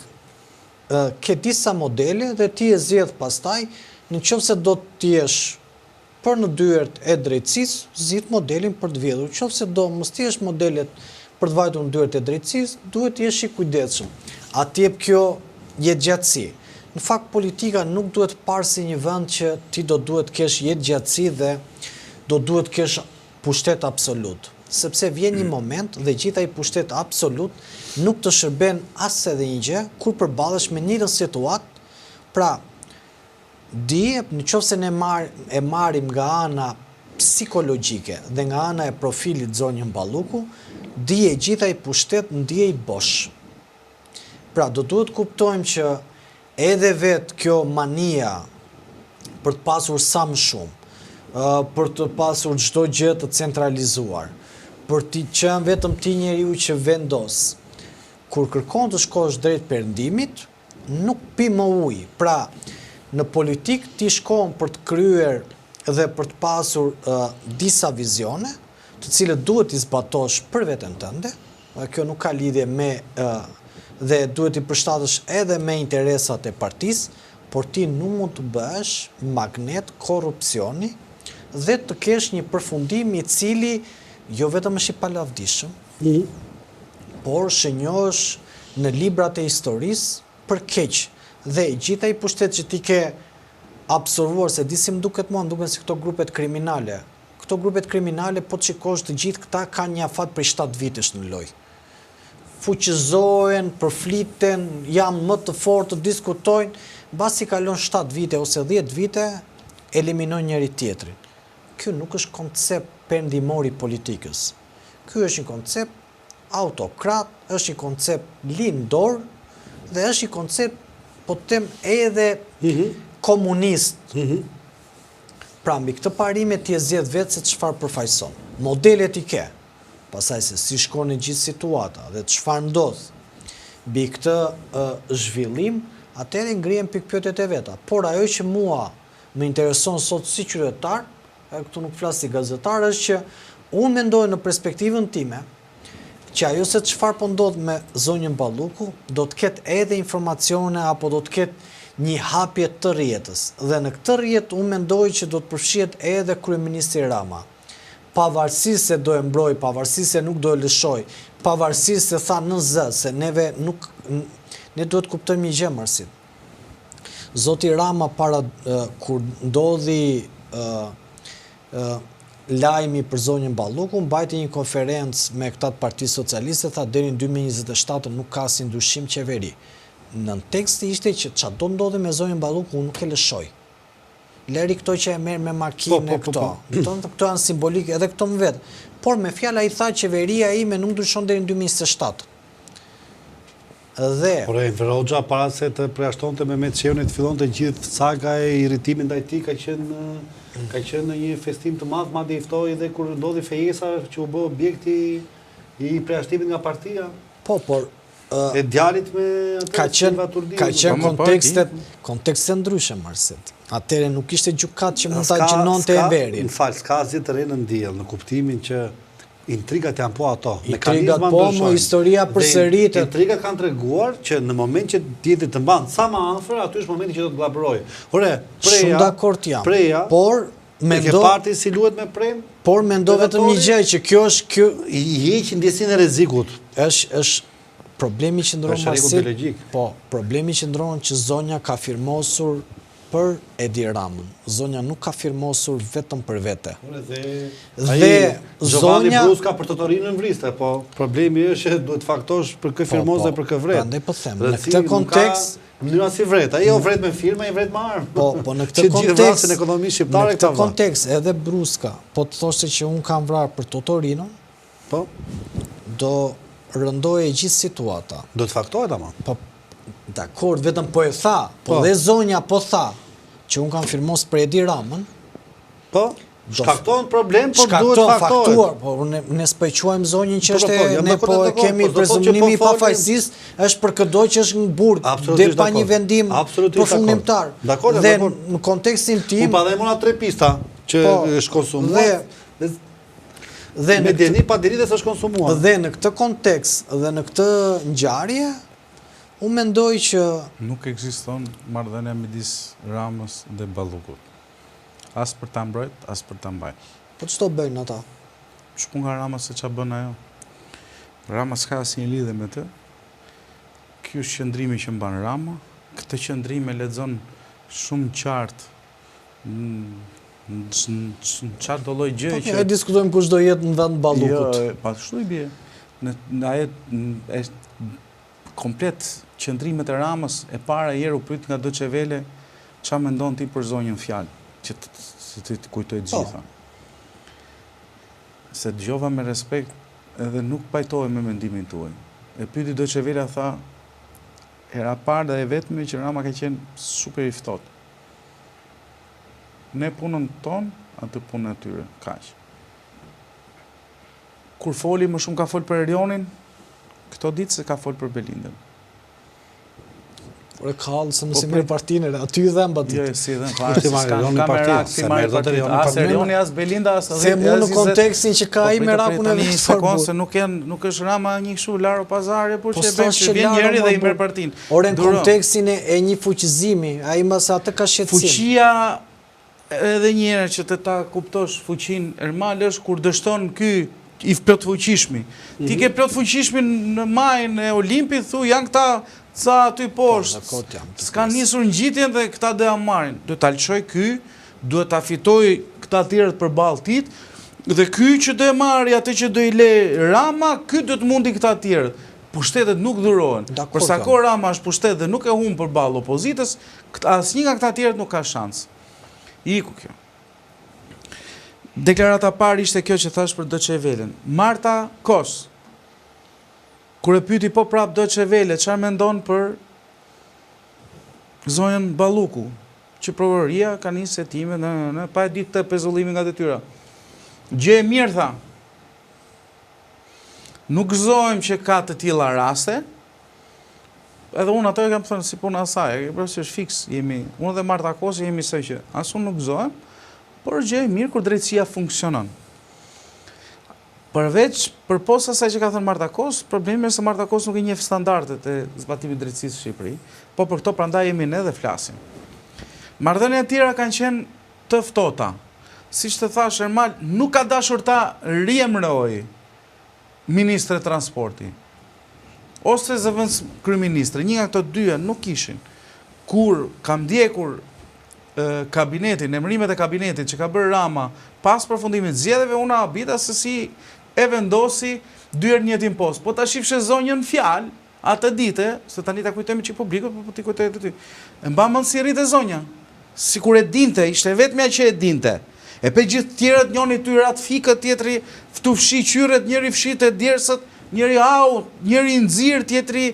ke disa modele dhe ti e zgjedh pastaj, nëse do të jesh për në dyert e drejtësisë, zgjidh modelin për të vjedhur. Nëse do mos ti jesh modelet për të vajtur në dyert e drejtësisë, duhet të jesh i kujdesshëm. Atje kjo jetëgjatësi. Në fakt, politika nuk duhet parë si një vend që ti do duhet kesh jetëgjatësi dhe do duhet kesh pushtet absolut. Sepse vjen një moment dhe gjitha i pushtet absolut nuk të shërben as edhe një gjë kur përballesh me njëjtën situatë. Pra, në qoftë se ne e marrim nga ana psikologjike dhe nga ana e profilit zonjën Balluku, dije gjitha i pushtet ndije i bosh. Pra, do duhet kuptojmë që edhe vetë kjo mania për të pasur sa më shumë, për të pasur çdo gjë të centralizuar, për të qenë vetëm ti njeriu që vendos, kur kërkon të shkosh drejt perëndimit, nuk pi më ujë. Pra, në politik ti shkon për të kryer dhe për të pasur disa vizione, të cilët duhet t'i zbatosh për veten tënde, kjo nuk ka lidhje me dhe duhet i përshtatësh edhe me interesat e partisë, por ti nuk mund të bësh magnet korrupsioni dhe të kesh një përfundim i cili jo vetëm është i palavdishëm, por shënjohesh në librat e historisë për keq. Dhe gjitha i pushtet që ti ke absorbuar, se di si më duket mua, më duken si këto grupet kriminale. Këto grupet kriminale, po të shikosh, të gjithë këta kanë një afat për 7 vitesh në lojë. Fuqizohen, përfliten, janë më të fortë, të diskutojnë, basi kalon 7 vite ose 10 vite, eliminojnë njëri tjetrin. Ky nuk është koncept perëndimor i politikës. Ky është një koncept autokrat, është një koncept lindor dhe është një koncept, po të them, edhe komunist. Pra, mbi këtë parime ti e zgjedh vetë se çfarë përfaqëson. Modelet i ke. Pasaj se si shkon në gjithë situata dhe të çfarë ndodh mbi këtë zhvillim, atëherë ngrihen pikpyetjet e veta. Por ajo që mua më intereson sot si qytetar, këtu nuk flas si gazetar, është që unë mendoj në perspektivën time që ajo se çfarë po ndodh me zonjën Balluku do të ketë edhe informacione apo do të ketë një hapje të rrjetës. Dhe në këtë rrjet unë mendoj që do të përfshihet edhe kryeministri Rama. Pavarësisht se do e mbroj, pavarësisht se nuk do e lëshoj, pavarësisht se tha në zë, se ne duhet kuptojmë një gjë, Marsit. Zoti Rama kur ndodhi lajmi për zonjën Balluku, mbajti një konferencë me këta të Partisë Socialiste, tha deri në 2027 nuk ka si ndryshim qeveri. Në teksti ishte që çfarë do ndodhi me zonjën Balluku, unë nuk e lëshoj. Leri këto që e merr me makinë këto. Këto janë simbolike edhe këto më vetë. Por me fjala i tha qeveria ime nuk ndryshon deri në 2027. Dhe por Enver Hoxha para se të përjashtonte Mehmet Çeuni të fillonte gjithë saga e irritimit ndaj tij ka qenë një festim të madh, madje i ftoi edhe kur ndodhi fejesa që u bë objekti i përjashtimit nga partia. Po, por e djalit me atë ka qenë kontekste ndryshe, Marset. Atëre nuk ishte gjykat që mund ta gjinonte Enverin. Në fal, s'ka asgjë të re në ndjell, në kuptimin që intrigat janë po ato. Intrigat po, më historia përsëritet. Intrigat kanë treguar që në moment që tjetri të mban sa më afër, aty është momenti që do të vllabrojë. Ore, shumë dakord jam. Por mendoj parti si luhet me prem. Por mendoj vetëm një gjë që kjo i heq ndjesinë e rrezikut. Është problemi që ndronë problemi që ndronë që zonja ka firmosur për Edi Ramën. Zonja nuk ka firmosur vetëm për vete. Dhe Giovanni Bruska për Totorinën vriste, po problemi është që duhet faktosh për kë firmos dhe për kë vret. Prandaj po them, në këtë kontekst mënyra si vret, ai jo vret me firma, ai vret me armë. Po në këtë kontekst në ekonomisë shqiptare në këtë kontekst edhe Bruska, po të thoshte që un kam vrarë për Totorinën, po do rëndoje gjithë situata. Do të faktohet ama. Po, dakord, vetëm po e tha, po dhe zonja po tha, që unë kam firmos për Edi Ramën. Po, shkakton problem, po duhet faktohet. Po, ne s'pëquajmë zonjën që është, ne po e kemi prezumimi i pafajësisë, është për këdoj që është në burg, dhe pa një vendim përfundimtar. Dhe në kontekstin tim... Unë pa dhe mona 3 pista që është konsumuar. Me djeni pa dirites është konsumuar. Dhe në këtë kontekst dhe në këtë ngjarje, unë mendoj që... Nuk ekziston marrëdhënia midis Ramës dhe Ballukut. As për ta mbrojt, as për ta mbajt. Po ç'to bëjnë ata? Shku nga Rama se ç'a bën ajo. Rama s'ka asnjë lidhje me të. Ky është qëndrimi që mban Rama. Këtë qëndrim e lexon shumë qartë në qartë do lloj gjë që... E diskutojmë kush do jetë në vend Ballukut. Jo, pa ashtu i bie. Në ajet komplet qëndrimet e Ramës e para herë u pyet nga Deutsche Welle çfarë mendon ti për zonjën fjalë, që të kujtoj të gjitha. Se dëgjova me respekt edhe nuk pajtohem me mendimin tuaj. E pyeti Deutsche Welle, tha, era parë dhe e vetme që Rama ka qenë super i ftohtë. Ne punën tonë, atë punën e tyre, kaq. Kur foli më shumë ka folë për Erionin, këto ditë se ka folë për Belindën. Por e kallë se nësi merë partinë, aty dhe mba ditë. Jo, si dhe në parë, se s'ka merë partinë. As Erioni, as Belinda, as... Se mu në kontekstin që ka i me rapun e vetë sekundë, se nuk është Rama një këshu Laro Pazare, por që e bëjmë që vjen njeri dhe i merë partinë. Ore në kontekstin e një fuqizimi, a i mëse atë ka shqetësim. Fuqia, edhe njëre që të ta kuptosh fuqin, Ermal është kur dështon ky i plot fuqishmi. Ti ke plot fuqishmi në majën e Olimpit, thu janë këta ca aty poshtë, s'ka nisur ngjitjen dhe këta dhe amarin. Duhet ta lëshoj ky, duhet ta fitoj këta tjerët për balë tit, dhe ky që do e marri atë që do i le Rama, ky do të mundi këta tjerët. Pushtetet nuk dhurohen. Përsa ko Rama është pushtet dhe nuk e humbë për balë opozitës, asnjë nga këta tjerët nuk ka shans. Iku kjo. Deklarata parë ishte kjo që thash për Deutsche Wellen. Marta Kos, kur e pyeti po prap Deutsche Welle, çfarë mendon për zonjën Balluku, që prokuroria ka nisë setime në pa e ditë të pezullimin nga detyra. Gjë e mirë, tha. Nuk gëzohem që ka të tilla raste. Edhe unë ato e kam thënë si puna asaj, që është fiks, unë dhe Marta Kosi jemi së që as unë nuk gëzohem, por gjë e mirë kur drejtësia funksionon. Përveç, për posa asaj që ka thënë Marta Kos, problemi është se Marta Kos nuk i njeh standardet e zbatimit drejtësisë në Shqipëri, po për këto prandaj jemi ne dhe flasim. Marrëdhëniet e tjera kanë qenë të ftohta. Siç të thash Ermal, nuk ka dashur ta riemëroj ministre transporti ose zëvendës kryeministre, një nga këto dyja nuk ishin. Kur kam ndjekur kabinetin, emërimet e kabinetit që ka bërë Rama pas përfundimit zgjedhjeve, unë habita se si e vendosi dyert njëtin post. Po ta shifshe zonjën fjalë atë dite, se tani ta kujtojmë çik publikut, po ti kujtoj aty. E mba mend si rritë zonja. Sikur e dinte, ishte vetmja që e dinte. E pe gjithë tjerët, njëri ty rat fikët, tjetri ftu fshi qyret, njëri fshite djersët, njëri au, njëri nxirr, tjetri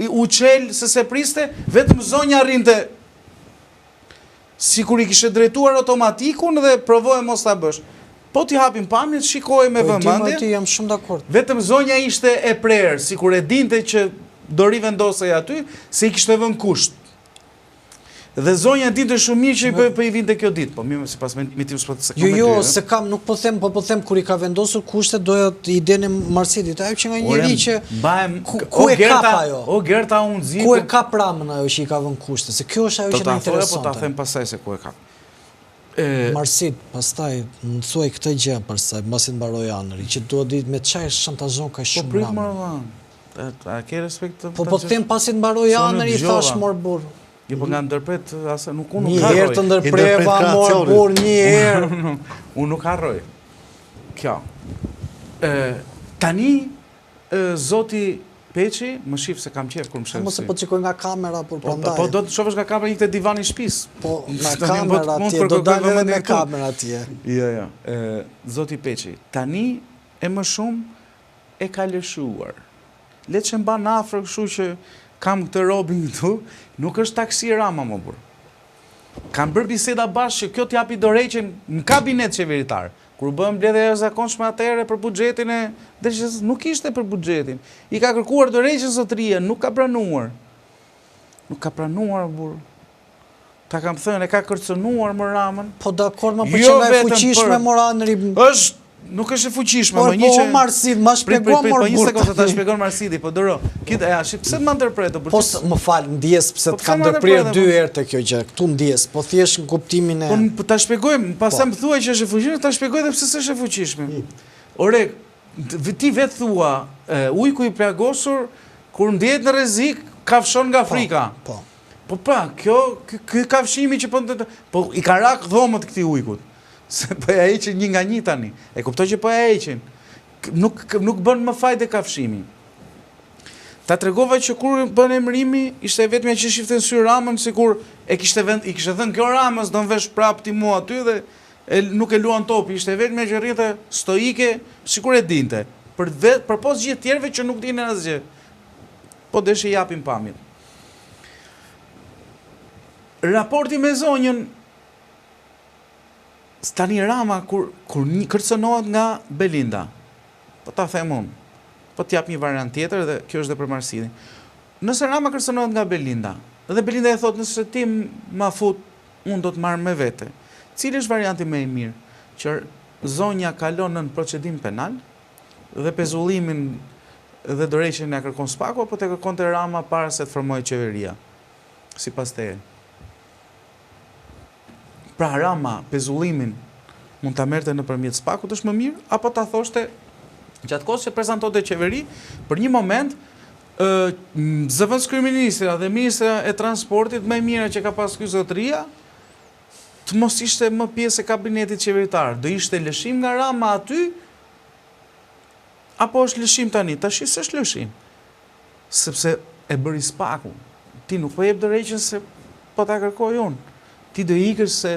u çel se se priste, vetëm zonja rrinte sikur i kishe drejtuar automatikun dhe provoj mos ta bësh. Po ti hapim pamjet, shikoj me vëmendje. Po jam shumë dakord. Vetëm zonja ishte e prerë, sikur e dinte që do rivendosej aty, se i kishte vënë kusht. Dhe zonja dinte shumë mirë që po i vinte kjo ditë, po mirë sipas mendimit tim s'po të Jo, se kam, nuk po them, po them kur i ka vendosur kushtet doja të i deni Marsidit, ajo që nga njëri që ku e kap ajo? O Gerta unë zi. Ku e kap Ramën ajo që i ka vënë kushtet? Se kjo është ajo që na intereson. Po ta them pastaj se ku e kap. Marsit, pastaj mësoj këtë gjë përsa mbasi mbaroi Anëri, që duhet ditë me çfarë shantazhon ka shumë Ramën. A ke respekt? Po them pasi mbaroi Anëri thash mor burr. Jo, po nga ndërpret, asa nuk unë nuk harroj. Një herë të ndërpreva, mor burr një herë. Unë nuk harroj. Kjo. Tani, zoti Peçi, më shif se kam qef kur më shef. Mos e po të shikoj nga kamera, por prandaj. Po do të shofësh nga kamera një të divani shpis. Po, nga kamera atje, do dalë edhe me kamera atje. Jo. Zoti Peçi, tani e më shumë e ka lëshuar. Le që mba në afrë kështu që kam këtë robin këtu, nuk është taksi Rama më burë. Kam bërë biseda bashkë që kjo t'japi dorëheqjen në kabinet qeveritar. Kur bëm mbledhja e jashtëzakonshme atëherë për buxhetin e DSH, nuk ishte për buxhetin. I ka kërkuar dorëheqjen zotëria, nuk ka pranuar. Nuk ka pranuar burë. Ta kam thënë, e ka kërcënuar më Ramën. Po dakord, më që nga e fuqishme Moranëri. Nuk është e fuqishme, më një që... Po Marsid, ma shpjegua mor burë. Një sekundë ta shpjegon Marsidi, po dëro. Pse më ndërpreto? Po më fal, ndjes pse të kam ndërprerë 2 herë te kjo gjë. Këtu ndjes, po thjesht në kuptimin e... Po ta shpjegojmë, pastaj më thuaj që është e fuqishme, ta shpjegoj edhe pse s'është e fuqishme. Ore, ti vetë thua, ujku i plagosur kur ndihet në rrezik, kafshon nga frika. Po pra, ky kafshimi që po i ka rak dhomët këtij ujkut. Se po ja heqin një nga një tani. E kuptoj që po ja heqin. Nuk bën më fajde kafshimi. Ta tregova që kur bën emërimi, ishte vetëm që shifte në sy Ramën, sikur i kishte thënë kjo Ramës, do në vesh prap ti mua aty dhe nuk e luan topi, ishte vetëm që rrite stoike, sikur e dinte. Për pos gjithë tjerëve që nuk dinin asgjë. Po deshe japin pamjet. Raporti me zonjën, tani Rama kur kërcënohet nga Belinda, po ta them unë, po t'jap një variant tjetër dhe kjo është dhe për Marsidin. Nëse Rama kërcënohet nga Belinda, dhe Belinda e thot nëse ti ma fut, unë do të marrë me vete. Cili është varianti më i mirë? Që zonja kalon në procedim penal dhe pezullimin dhe dorëheqjen e kërkon Spaku apo të kërkonte Rama para se të formojë qeveria? Sipas teje. Pra Rama pezullimin mund ta merrte nëpërmjet Spakut është më mirë apo ta thoshte gjatë kohës që prezantonte qeveri për një moment zëvendës kryeministra dhe ministra e transportit më e mira që ka pas ky zotëria të mos ishte më pjesë e kabinetit qeveritar, do ishte lëshim nga Rama aty apo është lëshim tani? Tash s'është lëshim. Sepse e bëri Spaku. Ti nuk po jep dorëheqjen se po ta kërkoj unë. Ti do ikësh se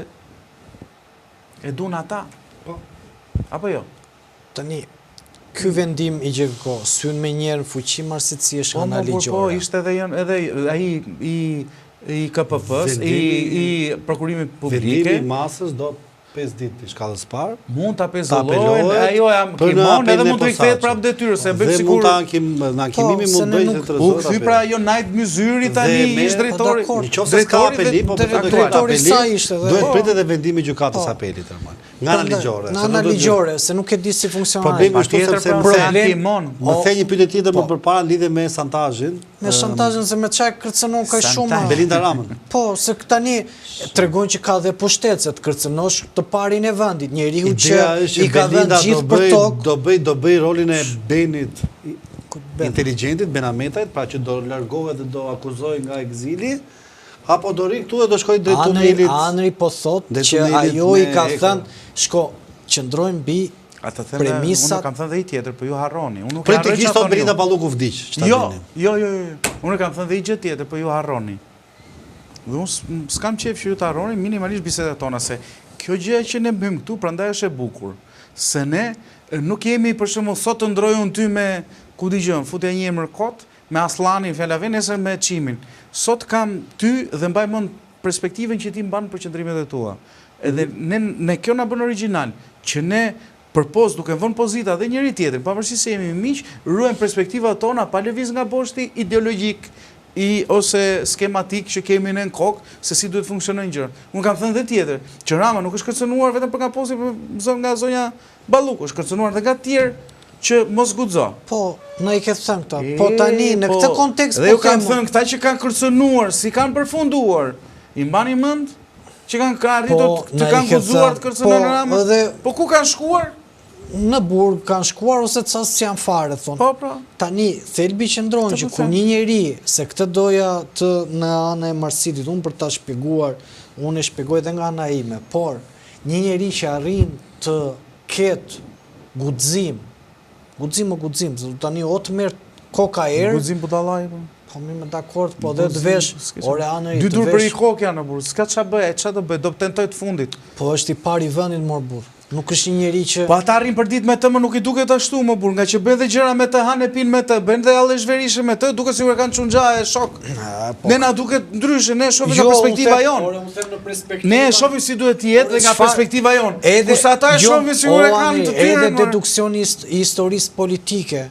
e dun ata. Po. Apo jo? Tani, ky vendim i GK syn me njerë fuqi marrësitësisht nga ligjore. Po, ishte edhe ai i KPP-s, i prokurimit publike. Vendimi i masës do 5 ditë të shkallës parë. Mund ta pezullojnë, ajo jam kimon edhe mund të rikthehet prapë detyrës, se bëj sikur në ankimimi mund bëjë të u kthy pra ajo Najt Myzyri tani ish drejtori. Nëse ka apelim, po drejtori i saj ishte. Duhet pritet edhe vendimi i gjykatës apelit normal. Nga ana ligjore. Nga ana ligjore, se nuk e di si funksionon. Problemi është sepse problem. Më the një pyetje tjetër më përpara lidhe me shantazhin. Me shantazhin se me çaj kërcënon ka shumë. Belinda Ramën. Po, se tani tregon që ka dhe pushtet se të kërcënosh të parin e vendit, njeriu që i ka dhënë gjithë për tokë. Do bëj rolin e Benit inteligentit, Benametajt, pra që do largohet dhe do akuzoj nga ekzili, apo do ri këtu dhe do shkoj drejt tunelit. Anri po thot që ajo i ka thënë, shko, qëndrojnë bi premisat. Unë kam thënë dhe i tjetër, po ju harroni. Politikisht thot Belinda Balluku vdiq. Jo. Unë kam thënë dhe i gjë tjetër, po ju harroni. Dhe unë s'kam qef që ju të harroni, minimalisht bisedat tona, se kjo gjë që ne bëjmë këtu, prandaj është e bukur. Se ne nuk jemi për shembull sot të ndroj unë ty me ku dëgjon, futja një emër kot, me Aslanin, Fjalave, nesër me Çimin. Sot kam ty dhe mbaj mend perspektivën që ti mban për qëndrimet e tua. Edhe ne kjo na bën origjinal, që ne përpos duke vënë pozita dhe njëri tjetrin, pavarësisht se jemi miq, ruajmë perspektivat tona pa lëviz nga boshti ideologjik ose skematik që kemi në kokë se si duhet funksionojnë gjërat. Unë kam thënë dhe tjetër, që Rama nuk është kërcënuar vetëm për nga posti nga zonja Balluku, është kërcënuar dhe nga tjerë që mos guxo. Po, na i ke thënë këta. Po tani në këtë kontekst dhe ju kanë thënë këta që kanë kërcënuar, si kanë përfunduar. I mbani mend që kanë arritur të kanë guxuar të kërcënojnë Rama? Po ku kanë shkuar? Në burg kanë shkuar ose të sasë janë fare, thonë. Po, pra. Tani, thelbi që ndronë që ku një njeri, se këtë doja të në anë e Marsidit, unë për ta shpjeguar, unë e shpjegoj dhe nga ana ime, por një njeri që arrin të ketë guxim, se tani o të merë koka erë, guxim budallaj, po mi me dakord, po dhe të vesh, ore anëri të vesh. Dy dur për i kokë janë në burë, s'ka qa bëj, qa do bëj, do tentoj të fundit. Po është i pari vëndit morë burë. Nuk është një njeri që... Po ata arrin për ditë me të, më nuk i duket ashtu më burë, nga që bën dhe gjëra me të, hanë e pinë me të, bën dhe alle zhverishë me të, duke sigur e kanë çunxha e shok. Ne na duket ndryshe, ne shohim nga perspektiva jonë. Ne shohim si duhet të jetë dhe nga perspektiva jonë. Kurse ata shohin sigur e kanë të tjerë. Edhe deduksionist i historisë politike.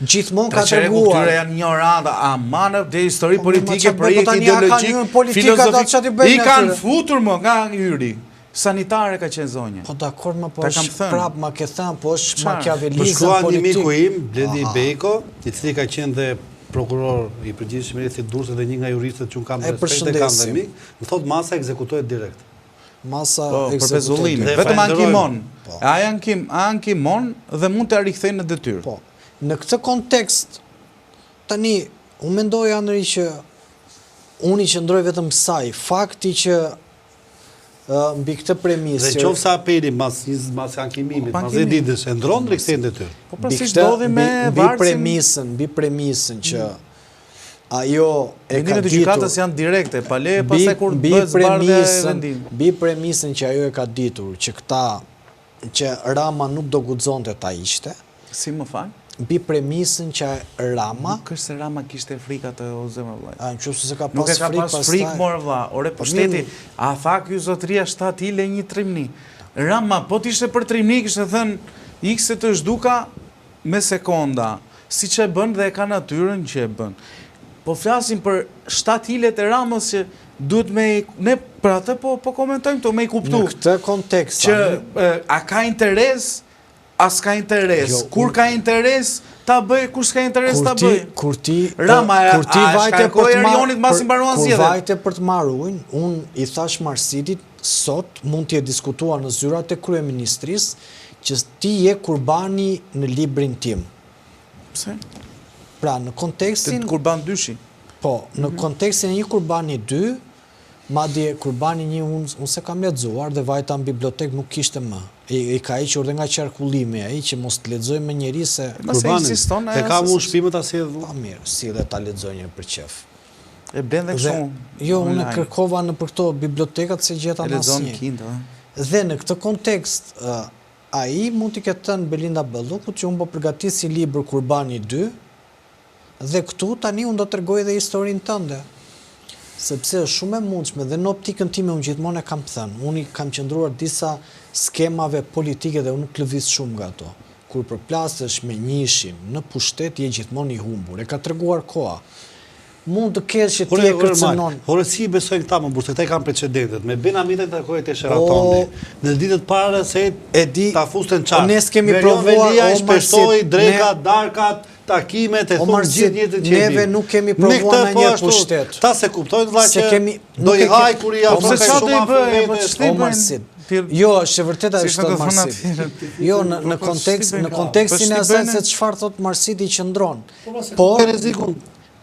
Gjithmonë ka treguar. Këtyre janë ignoranta, amanë dhe histori politike, projekt ideologjik, filozofik. I kanë futur më nga hyri. Sanitare ka qenë zonja. Po dakord, ma po është prap ma ke thënë, po është makiavelizëm politik. Shkruan një miku im, Bledi Beko, i cili ka qenë dhe prokuror i përgjithshëm i Durrësit dhe një nga juristët që unë kam respekt e kam dhe mik, më thotë masa ekzekutohet direkt. Masa për pezullimin, vetëm ankimon. Ai ankimon dhe mund të rikthejnë në detyrë. Po. Në këtë kontekst, tani unë mendoj Andri që unë i qëndroj vetëm kësaj, fakti që mbi këtë premisë. Dhe qoftë sa apeli mas ankimimit, mas e ditës, e ndronë rikthen e tyre. Po prasisht ndodhi me varësin. Mbi premisën që ajo e ka ditur. Vendimet e gjykatës janë direkte, pa le pastaj kur bëhet zbardhja e vendimit. Mbi premisën që ajo e ka ditur që Rama nuk do guxonte ta ishte. Si më fal? Mbi premisën që Rama... Nuk është se Rama kishte frika të ozema vllaj. Nëse se ka nuk pas e ka pas frikë morë vlla. Ore, po shteti, a tha ky zotëria 7 hile një trimni. Rama, po t'ishte për trimni, kishte thënë X të zhduka me sekonda. Si që e bën dhe e ka natyrën që e bën. Po flasim për 7 hilet e Ramës që duhet ne për atë po komentojmë të me i kuptu. Në këtë kontekst. Që a ka interes... As ka interes. Kur ka interes, ta bëj, kur s'ka interes, ta bëj. Kur ti vajte për të marrë ujnë, unë i thash Marsitit, sot mund t'je diskutuar në zyrat e kryeministrisë që ti je kurbani në librin tim. Pse? Pra, në kontekstin... Të kurban dyshi? Po, në kontekstin e një kurbani 2, madje kurbani 1 unë se kam lexuar dhe vajta në bibliotek nuk kishte më. I ka hequr dhe nga qarkullimi ai që mos të lexoj me njëri se kurbani. E ka unë shpimet ta sjell. Pa mirë, si dhe ta lexoj një për qef. E blen dhe kështu. Jo, unë kërkova në për këto bibliotekat se gjeta në asnjë. Dhe në këtë kontekst, ai mund t'i ketë thënë Belinda Ballukut që unë po përgatis si libër Kurbani 2 dhe këtu tani unë do t'rregoj edhe historinë tënde. Sepse është shumë e mundshme dhe në optikën time unë gjithmonë e kam thënë, unë kam qëndruar disa skemave politike dhe unë nuk lëviz shumë nga ato. Kur përplasesh me njëshin në pushtet, je gjithmonë i humbur. E ka treguar koha. Mund të kesh që ti e kërcënon. Ore, si besojnë këta më burse, këta i kam precedentet. Me Benamitin të takojë të Sheratoni. Në ditët para se ta fusten qartë. Ne s'kemi provuar, shpeshtoi Dreka, Darkat, takimet e thonë gjithë njëtë që neve nuk kemi provuar në një pushtet. Ta se kuptojnë vla që do i haj kur i afrojnë shumë afrojnë. Jo, është e vërteta e shtot Marsit. Jo, në kontekstin e asaj se çfarë thot Marsit i qëndron.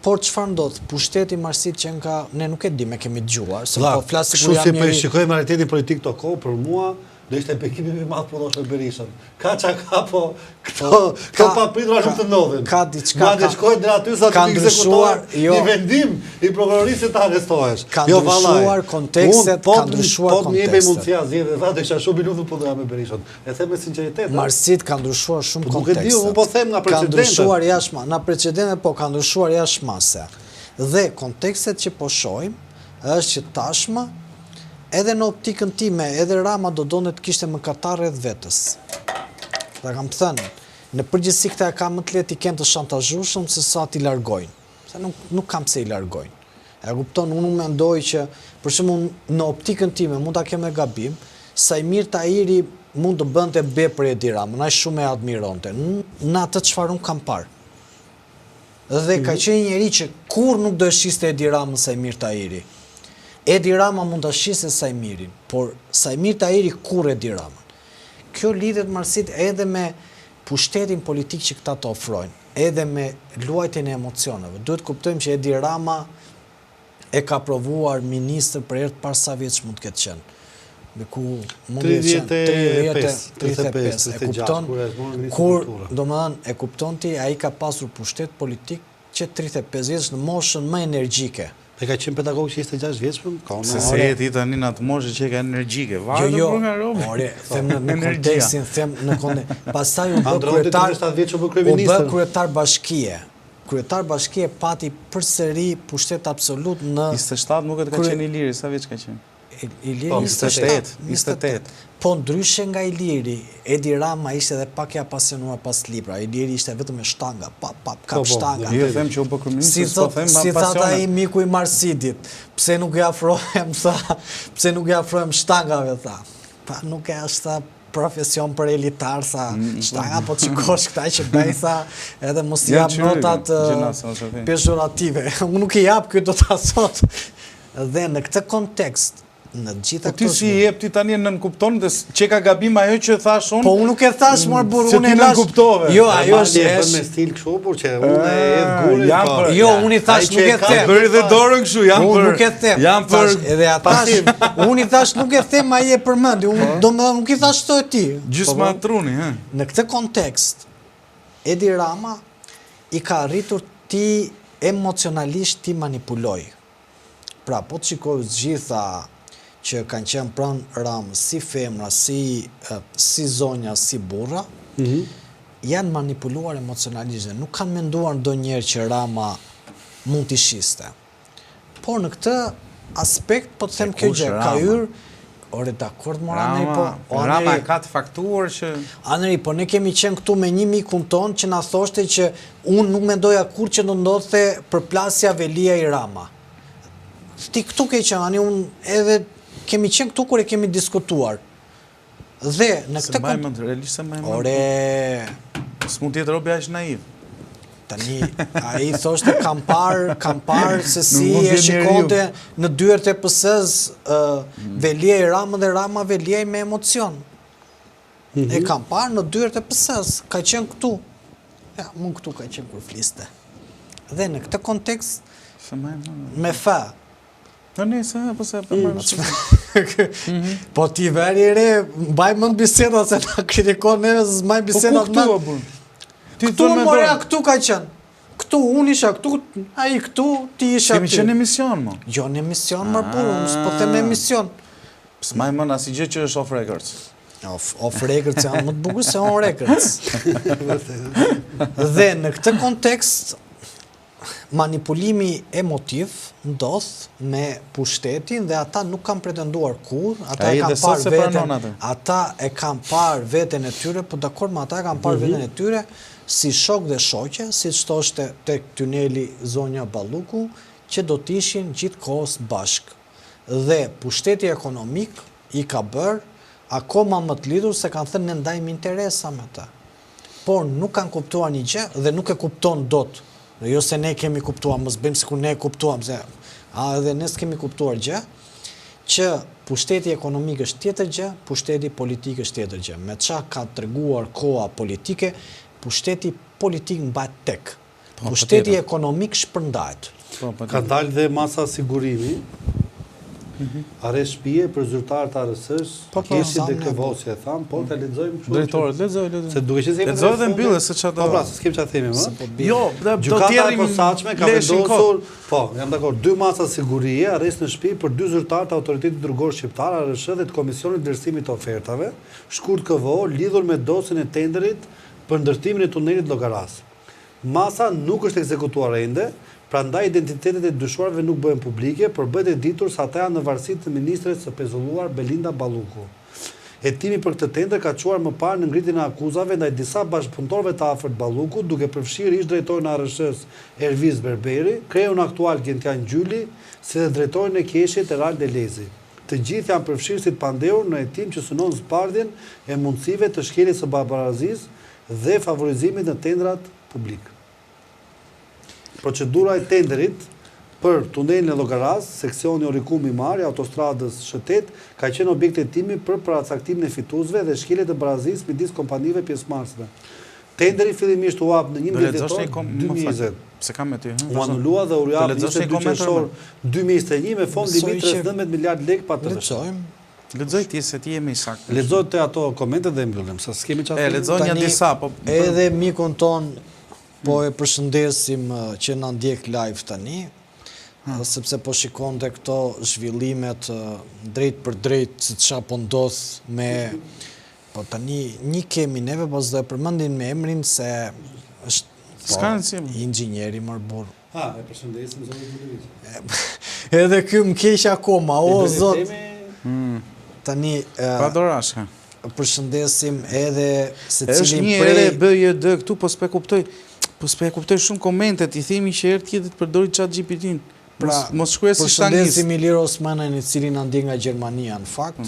Por çfarë ndodh? Pushteti Marsit që nga ne nuk e dim, e kemi dëgjuar, se po flas sikur jam njëri. Kështu si shikojmë realitetin politik të kohë, për mua do ishte bekimi më i madh për Dr. Berishën. Ka po këto papritura nuk të ndodhin. Ka diçka. Ma shkojnë deri aty sa të ekzekutuar një vendim i prokurorisë të arrestohesh. Ka ndryshuar kontekstet, ka ndryshuar kontekstet. Po më jepë mundësia zgjedhje dha desha shumë minutë po doja me Berishën. E them me sinqeritet. Marsit ka ndryshuar shumë kontekstet. Nuk e di, unë po them nga precedentet. Ka ndryshuar jashtë, nga precedentet po ka ndryshuar jashtëmase. Dhe kontekstet që po shohim është që tashmë edhe në optikën time, edhe Rama do donë të kishte mëkatar rreth vetës. Ta kam thënë, në përgjithësi këta e kam më të lehtë i kenë të shantazhueshëm se sa t'i largojnë. Se nuk kam pse i largojnë. E kupton, unë mendoj që, për shembull, në optikën time mund ta kem me gabim, Sajmir Tahiri mund të bënte be për Edi Ramën, ai shumë e admironte. Në atë çfarë unë kam parë. Dhe ka qenë njëri që kur nuk do e shiste Edi Ramën Sajmir Tahiri. Edi Rama mund të shise Sajmirin, por Sajmir Tahiri kur Edi Ramën. Kjo lidhet Marsit edhe me pushtetin politik që këta të ofrojnë, edhe me luajtjen e emocioneve. Duhet kuptojmë që Edi Rama e ka provuar ministër për herë të parë sa vjeç mund të ketë qenë. Me ku mund të qenë 35. E kupton, kur, domethënë, e kupton ti, ai ka pasur pushtet politik që 35 vjeç në moshën më energjike. E ka qenë pedagog që 26 vjeçëm? Se e ti tani në atë moshë që ka energjike. Jo, them në kontekstin, them në kontekstin. Pastaj u bë kryetar bashkie. Kryetar bashkie pati përsëri pushtet absolut në... 27 nuk e të ka qenë Iliri, sa vjeç ka qenë? Iliri 28. Po ndryshe nga Iliri, Edi Rama ishte edhe pak e apasionuar pas libra. Iliri ishte vetëm me shtanga, kap shtanga. Jo them që u bë kryeminist, po them si thata ai miku i Marsidit, pse nuk i afrohem shtangave tha. Pa nuk e është profesion për elitar sa shtanga, po çikosh këta që bëjnë sa edhe mos i jap notat pejorative. Unë nuk i jap, ky do ta thot. Dhe në këtë kontekst, në gjitha Po ti si jep ti tani nën kupton dhe që ka gabim ajo që thash unë. Po unë nuk e thash marr burr, Se unë ti e nën thash. kuptove. Jo, ajo është me stil kështu por që unë e hedh gurin. Jo, unë i thash nuk e them. Bëri dhe dorën kështu, jam për. Unë nuk e them. Jam për edhe atash. Unë i thash nuk e them, ai e përmendi. Unë domethënë nuk i thash këto e ti. Gjysma truni, ha. Në këtë kontekst, Edi Rama i ka arritur ti emocionalisht ti manipuloj. Pra, po të shikoj gjitha që kanë qenë pranë Ramës, si femra, si zonja, si burra, janë manipuluar emocionalisht dhe nuk kanë menduar ndonjëherë që Rama mund t'i shiste. Por në këtë aspekt, po të them kjo gjë, ka hyrë, ore dakord mora Aneri, po... Rama ka të faktuar që... Aneri, po ne kemi qenë këtu me një mikun ton që na thoshte që unë nuk mendoja kur që do ndodhte përplasja Velia i Rama. Ti këtu ke qenë, ani unë edhe kemi qenë këtu kur e kemi diskutuar. Dhe në këtë kontekst... Realisht se mbaj mend. Ore... S'mund tjetë robi aq naiv. Tani, a i thoshte kam parë se si e shikonte në dyert e PS-s Velia i Rama dhe Rama Velia i me emocion. E kam parë në dyert e PS-s, ka qenë këtu. Ja, mund këtu ka qenë kur fliste. Dhe në këtë kontekst, me fa. Në nëse, po se përmërë. Po ti veri re, mbaj mënd biseda se na kritikon neve se zmaj biseda të mëndë. Këtu mëre, këtu ka qenë. Këtu, unë isha këtu, a i këtu, ti isha kemi qenë emision, mo. Jo, në emision, mërë burë, unë s'po them emision. S'maj mënë asë i gjë që është off records. Off records janë më të bukur se on records. Dhe në këtë kontekst, manipulimi emotiv ndodh me pushtetin dhe ata nuk kanë pretenduar kur, ata e kanë parë veten e tyre, po dakord me ata e kanë parë veten e tyre si shok dhe shoqe, siç thoshte tek tuneli zonja Balluku, që do të ishin gjithkohës bashk. Dhe pushteti ekonomik i ka bërë akoma më të lidhur se kanë thënë ne ndajmë interesa me ta. Por nuk kanë kuptuar një gjë dhe nuk e kupton dot. Jo se ne kemi kuptuar, mos bëjmë sikur ne e kuptuam, se edhe ne s'kemi kuptuar gjë, që pushteti ekonomik është tjetër gjë, pushteti politik është tjetër gjë. Me qa ka treguar koha politike, pushteti politik mbahet tek. Pushteti ekonomik shpërndahet. Ka dalë dhe masa sigurimi, arrest shtëpie për zyrtarët të ARS-s, Keshi dhe Këvosi e tham, po të lexojmë kështu. Drejtorët, lexoj. Se duke qenë se lexoj dhe mbyllë se çfarë do. Po pra, s'kem çfarë themi më. Jo, do gjykata e posaçme ka vendosur, po, jam dakord, 2 masa sigurie, arrest në shtëpi për 2 zyrtarë të Autoritetit Dërgor Shqiptar, ARS dhe të Komisionit Vlerësimit të Ofertave, Shkurt KVO, lidhur me dosjen e tenderit për ndërtimin e tunelit Llogaras. Masa nuk është ekzekutuar ende. Prandaj identitetet e dyshuarve nuk bëhen publike, por bëhet e ditur se ata janë në varësi të ministres së pezulluar Belinda Balluku. Hetimi për këtë tender ka çuar më parë në ngritjen e akuzave ndaj disa bashkëpunëtorëve të afërt Balluku, duke përfshirë ish drejtorin e ARS-s Erviz Berberi, kreun aktual Gentian Gjyli, si dhe drejtorin e Keshit Erald Elezi. Të gjithë janë përfshirë si të pandehur në hetim që synon zbardhjen e mundësive të shkeljes së babarazisë dhe favorizimit në tendrat publik. Procedura e tenderit për tunelin e Llogaras, seksioni Orikumi Mari, autostradës Shëtet, ka qenë objekt hetimi për paracaktimin e fituesve dhe shkelje të barazisë midis kompanive pjesëmarrësve. Tenderi fillimisht u hap në 11 dhjetor 2020. Se kam me ty, u anullua dhe u jap 22 qershor 2021 me fond limit 19 miliard lekë pa të vështirë. Lexoj ti se ti je më i saktë. Lexoj te ato komentet dhe mbyllim, sa s'kemi çfarë. Lexoj një disa, po edhe mikun ton po e përshëndesim që na ndjek live tani, sepse po shikonte këto zhvillimet drejt për drejt se çfarë po ndodh me po tani një kemi neve pas do e përmendim me emrin se është inxhinieri Marbur. E përshëndesim zotin Buleviç. Edhe ky më keq akoma, o zot. Tani padorash. Përshëndesim edhe secilin është një ere BJD këtu, po s'pe kuptoj shumë komentet, i themi që herë tjetër të përdori ChatGPT-n. Mos shkruaj si shtangis. Përshëndesim Ilir Osmanin, i cili na ndjek nga Gjermania në fakt.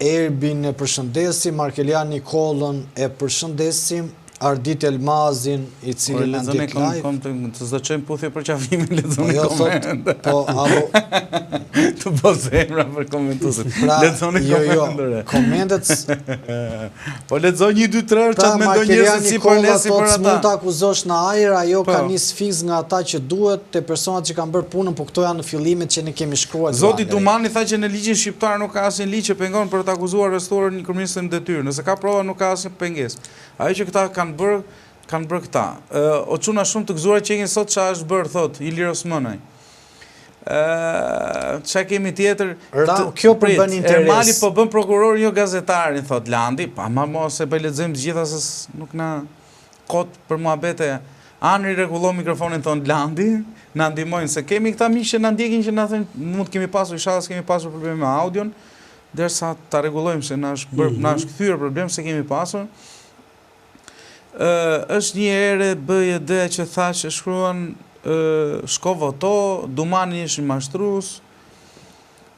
Erbin e përshëndesim, Markelian Nikollën e përshëndesim, Ardit Elmazin, i cili në ndjek live. Të zëqojmë puthje për qafimin, lexoni komente. Të po zemra për komentuesit. Lexoni komente. Komentet... Po lexoj 1, 2, 3 orë çat mendon njerëzit si për ne, si për ata. Mund ta akuzosh në ajër, ajo ka nis fiks nga ata që duhet, te personat që kanë bërë punën, po këto janë në fillimet që ne kemi shkruar. Zoti Dumani tha që në ligjin shqiptar nuk ka asnjë ligj që pengon për të akuzuar arrestuar një kryeministër në detyrë. Nëse ka prova nuk ka asnjë pengesë. Ajo që këta kanë bërë këta. O çuna shumë të gëzuar që sot çfarë është bërë, thot Ilir Osmanaj. Çka kemi tjetër? Kjo po bën interes. Ermali po bën prokuror jo gazetarin, thot Landi. Pa mos e bëj lexojmë të gjitha se nuk na kot për muhabete. Anri rregullon mikrofonin ton Landi, na ndihmojnë se kemi këta miq që na ndjekin që na thënë mund të kemi pasur inshallah kemi pasur probleme me audion, derisa ta rregullojmë se na është kthyer problem se kemi pasur. Është një herë BJD që tha që shkruan shko voto, Dumani është mashtrues.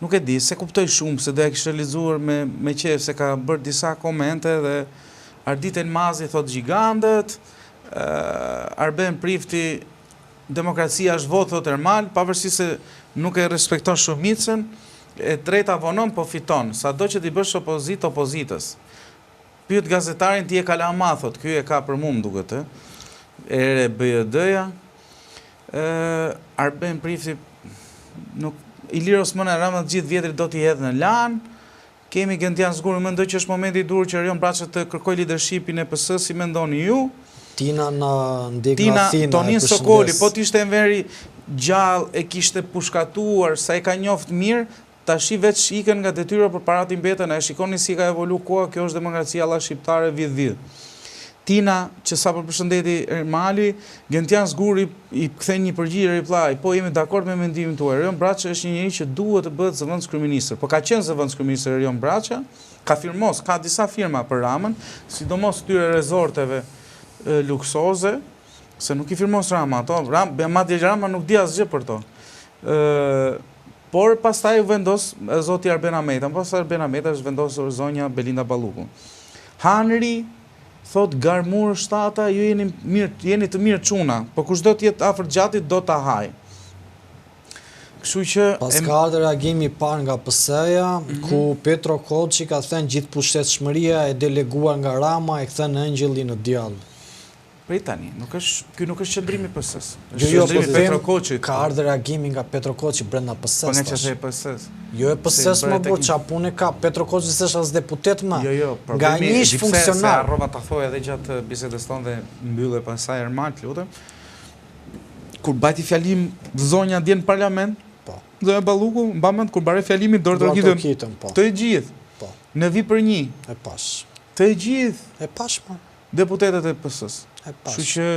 Nuk e di, se kuptoj shumë se do e kishte lexuar me qejf se ka bërë disa komente dhe Ardit Elmazi thot gjigandët, Arben Prifti demokracia është votë thot Ermal, pavarësisht se nuk e respekton shumicën, e drejta vonon po fiton, sado që ti bësh opozitës. Pyet gazetarin ti e kalama, thot, ky e ka për mua duket, ere BJD-ja. Arben Prifti nuk Ilir Osmana Rama të gjithë vjetrit do t'i hedhë në lan. Kemi Gentian Zguri, mendoj që është momenti i dur që Erion Braça të kërkoj leadershipin e PS, si mendoni ju? Tina në ndjek nga Athina. Tonin Sokoli, po t'ishte Enveri gjallë e kishte pushkatuar, sa e ka njoft mirë, tashi veç ikën nga detyra për para të mbetën, e shikoni si ka evolu koha, kjo është demokracia alla shqiptare vit. Tina, që sa për përshëndeti Ermali, Gentian Zguri i kthen një përgjigje reply, po jemi dakord me mendimin tuaj. Erion Braça është një njeri që duhet të bëhet zëvendës kryeministër. Po ka qenë zëvendës kryeministër Erion Braça, ka firmos, ka disa firma për Ramën, sidomos këtyre rezorteve luksoze, se nuk i firmos Rama ato, madje Rama nuk di asgjë për to. Por pastaj u vendos zoti Arben Ameta, pastaj Arben Ameta është vendosur zonja Belinda Balluku. Hanri thot garmur shtata, ju jeni të mirë çuna, po kushdo të jetë afër gjatit do ta haj. Kështu që pas ka ardhur reagimi i parë nga PS-ja, ku Petro Koçi ka thënë gjithë pushtetshmëria e deleguar nga Rama e kthen ëngjëllin në djall. Prej tani, ky nuk është qëndrimi i PS-s. Jo, po Petro Koçi ka ardhur reagimi nga Petro Koçi brenda PS-s. Po nga çështja e PS-s. Jo e PS-s më burr, çfarë punë ka Petro Koçi s'është as deputet më. Jo, nga një ish funksionar. Rrova ta thoj edhe gjatë bisedës tonë dhe mbyllë pasaj Ermal, lutem. Kur bajti fjalim zonja dje në parlament, zonja Balluku, mbamend kur bare fjalimin dorë trokitën. Të gjithë. Po. Në vi për një. E pash. Të gjithë. E pash po. Deputetet e PS-s. Kështu që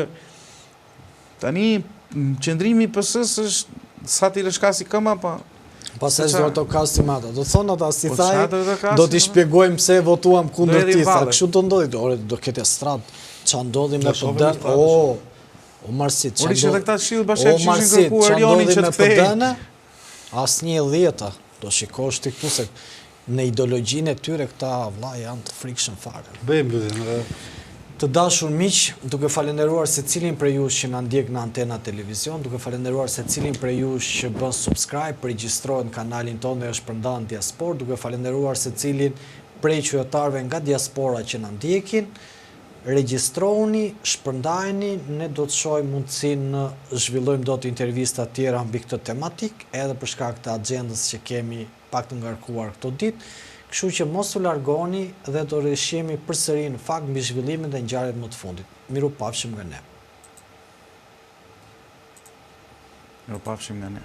tani qëndrimi i PS-s është sa ti rëshkasi këma pa. Pastaj do të kasi mata. Do thonë ata si thaj, do t'i shpjegojmë pse votuam kundër tij. Kështu do ndodhi, ore do ketë strat. Ç'a ndodhi me PD? O Marsit, ç'a ndodhi? Ata shill bashkë kishin kërkuar Erionin që të kthehej. Asnjë dhjeta. Do shikosh ti këtu se në ideologjinë e tyre këta vëlla janë të frikshëm fare. Bëjmë lutem. Të dashur miq, duke falenderuar secilin prej jush që na ndjek në Antena Televizion, duke falenderuar secilin prej jush që bën subscribe, regjistrohet në kanalin tonë dhe është përndan në diaspor, duke falenderuar secilin prej qytetarëve nga diaspora që na ndjekin, regjistrohuni, shpërndajeni, ne do të shohim mundësinë zhvillojmë dot intervista të tjera mbi këtë tematik, edhe për shkak të agjendës që kemi pak të ngarkuar këto ditë. Kështu që mos u largoni dhe do rishemi përsëri në fakt mbi zhvillimin dhe ngjarjet më të fundit. Mirupafshim nga ne. Mirupafshim nga ne.